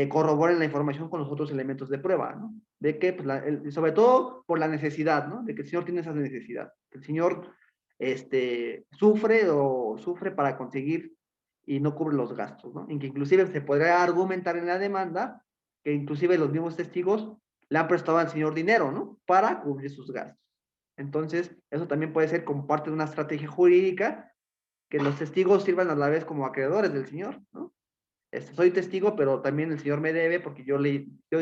corroboren la información con los otros elementos de prueba, ¿no? De que, pues, sobre todo por la necesidad, ¿no? De que el señor tiene esa necesidad. Que el señor sufre para conseguir y no cubre los gastos, ¿no? En que inclusive se podría argumentar en la demanda que inclusive los mismos testigos le han prestado al señor dinero, ¿no? Para cubrir sus gastos. Entonces, eso también puede ser como parte de una estrategia jurídica, que los testigos sirvan a la vez como acreedores del señor, ¿no? Soy testigo, pero también el señor me debe porque yo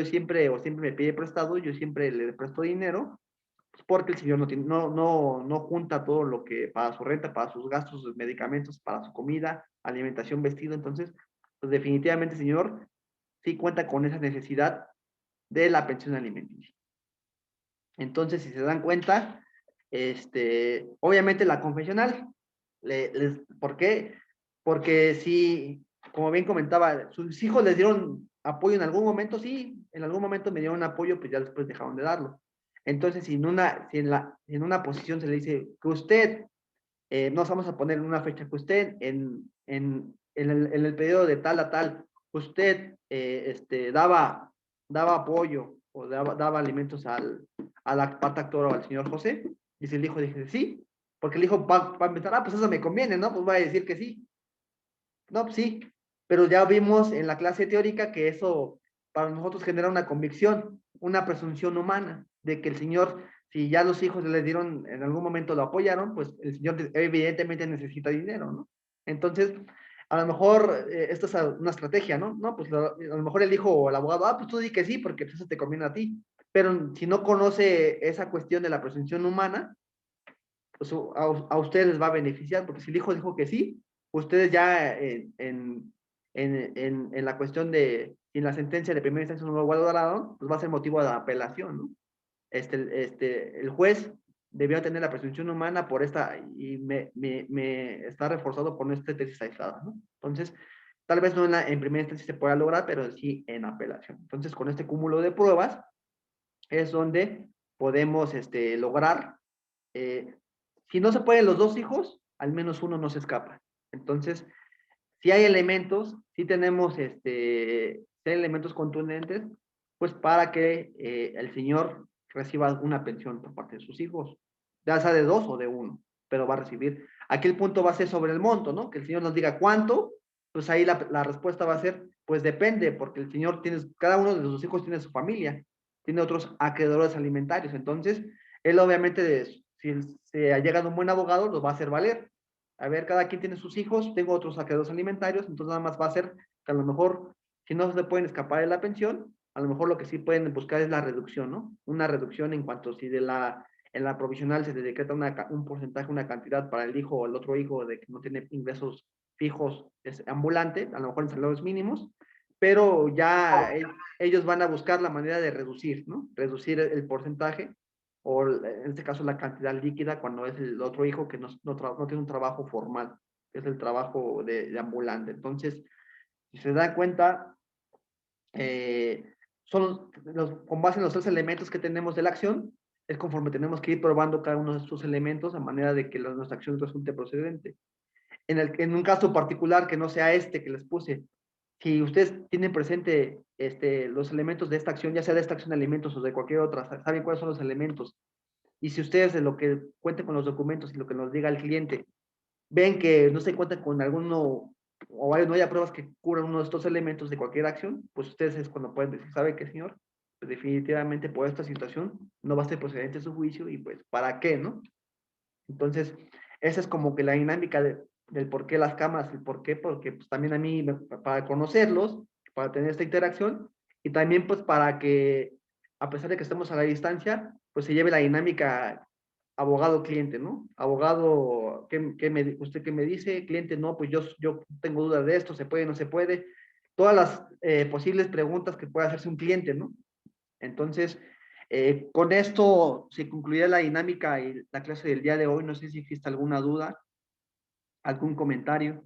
siempre me pide prestado, yo siempre le presto dinero, pues porque el señor no junta todo lo que para su renta, para sus gastos, sus medicamentos, para su comida, alimentación, vestido. Entonces, pues definitivamente el señor sí cuenta con esa necesidad de la pensión alimenticia. Entonces, si se dan cuenta, obviamente la confesional, ¿por qué? Porque si, como bien comentaba, sus hijos les dieron apoyo en algún momento, sí, en algún momento me dieron apoyo, pues ya después dejaron de darlo. Entonces, si en una posición se le dice que usted, nos vamos a poner una fecha, que usted en el periodo de tal a tal, usted daba apoyo o daba alimentos a la pata actora o al señor José, y si el hijo dice sí, porque el hijo va a empezar, pues eso me conviene, ¿no? Pues va a decir que sí. No, pues sí, pero ya vimos en la clase teórica que eso para nosotros genera una convicción, una presunción humana, de que el señor, si ya los hijos le dieron, en algún momento lo apoyaron, pues el señor evidentemente necesita dinero, ¿no? Entonces, a lo mejor esto es una estrategia, ¿no? No, pues a lo mejor el hijo o el abogado, pues tú di que sí, porque pues, eso te conviene a ti. Pero si no conoce esa cuestión de la presunción humana, pues a ustedes les va a beneficiar, porque si el hijo dijo que sí, ustedes ya en la cuestión de, en la sentencia de primera instancia no lo guardaron, pues va a ser motivo de apelación, ¿no? El juez debió tener la presunción humana por esta, y me está reforzado por esta tesis aislada, ¿no? Entonces, tal vez no en primera instancia se pueda lograr, pero sí en apelación. Entonces, con este cúmulo de pruebas es donde podemos lograr, si no se pueden los dos hijos, al menos uno no se escapa. Entonces, si hay elementos, si tenemos si hay elementos contundentes, pues para que el señor reciba alguna pensión por parte de sus hijos, ya sea de dos o de uno, pero va a recibir. Aquí el punto va a ser sobre el monto, ¿no? Que el señor nos diga cuánto, pues ahí la respuesta va a ser, pues depende, porque el señor cada uno de sus hijos tiene su familia, tiene otros acreedores alimentarios, entonces, él obviamente, si se ha llegado un buen abogado, lo va a hacer valer. A ver, cada quien tiene sus hijos, tengo otros acreedores alimentarios, entonces nada más va a ser que a lo mejor, si no se pueden escapar de la pensión, a lo mejor lo que sí pueden buscar es la reducción, ¿no? Una reducción en cuanto si en la provisional se le decreta un porcentaje, una cantidad para el hijo o el otro hijo de que no tiene ingresos fijos, es ambulante, a lo mejor en salarios mínimos, pero ya ellos van a buscar la manera de reducir, ¿no? Reducir el porcentaje, o en este caso la cantidad líquida cuando es el otro hijo que no tiene un trabajo formal, que es el trabajo de ambulante. Entonces, si se da cuenta, con base en los tres elementos que tenemos de la acción, es conforme tenemos que ir probando cada uno de estos elementos a manera de que nuestra acción resulte procedente. En un caso particular que no sea que les puse, si ustedes tienen presente los elementos de esta acción, ya sea de esta acción de alimentos o de cualquier otra, saben cuáles son los elementos, y si ustedes de lo que cuenten con los documentos y lo que nos diga el cliente, ven que no se cuenta con alguno, o no haya pruebas que cubran uno de estos elementos de cualquier acción, pues ustedes es cuando pueden decir, ¿sabe qué, señor? Pues definitivamente por esta situación no va a ser procedente su juicio, y pues, ¿para qué, no? Entonces, esa es como que la dinámica del por qué las cámaras, el por qué, porque pues también a mí, para conocerlos, para tener esta interacción, y también pues para que, a pesar de que estemos a la distancia, pues se lleve la dinámica abogado-cliente, ¿no? Abogado, ¿usted qué me dice? Cliente, no, pues yo tengo dudas de esto, ¿se puede, no se puede? Todas las posibles preguntas que puede hacerse un cliente, ¿no? Entonces, con esto se concluirá la dinámica y la clase del día de hoy. No sé si existe alguna duda, algún comentario.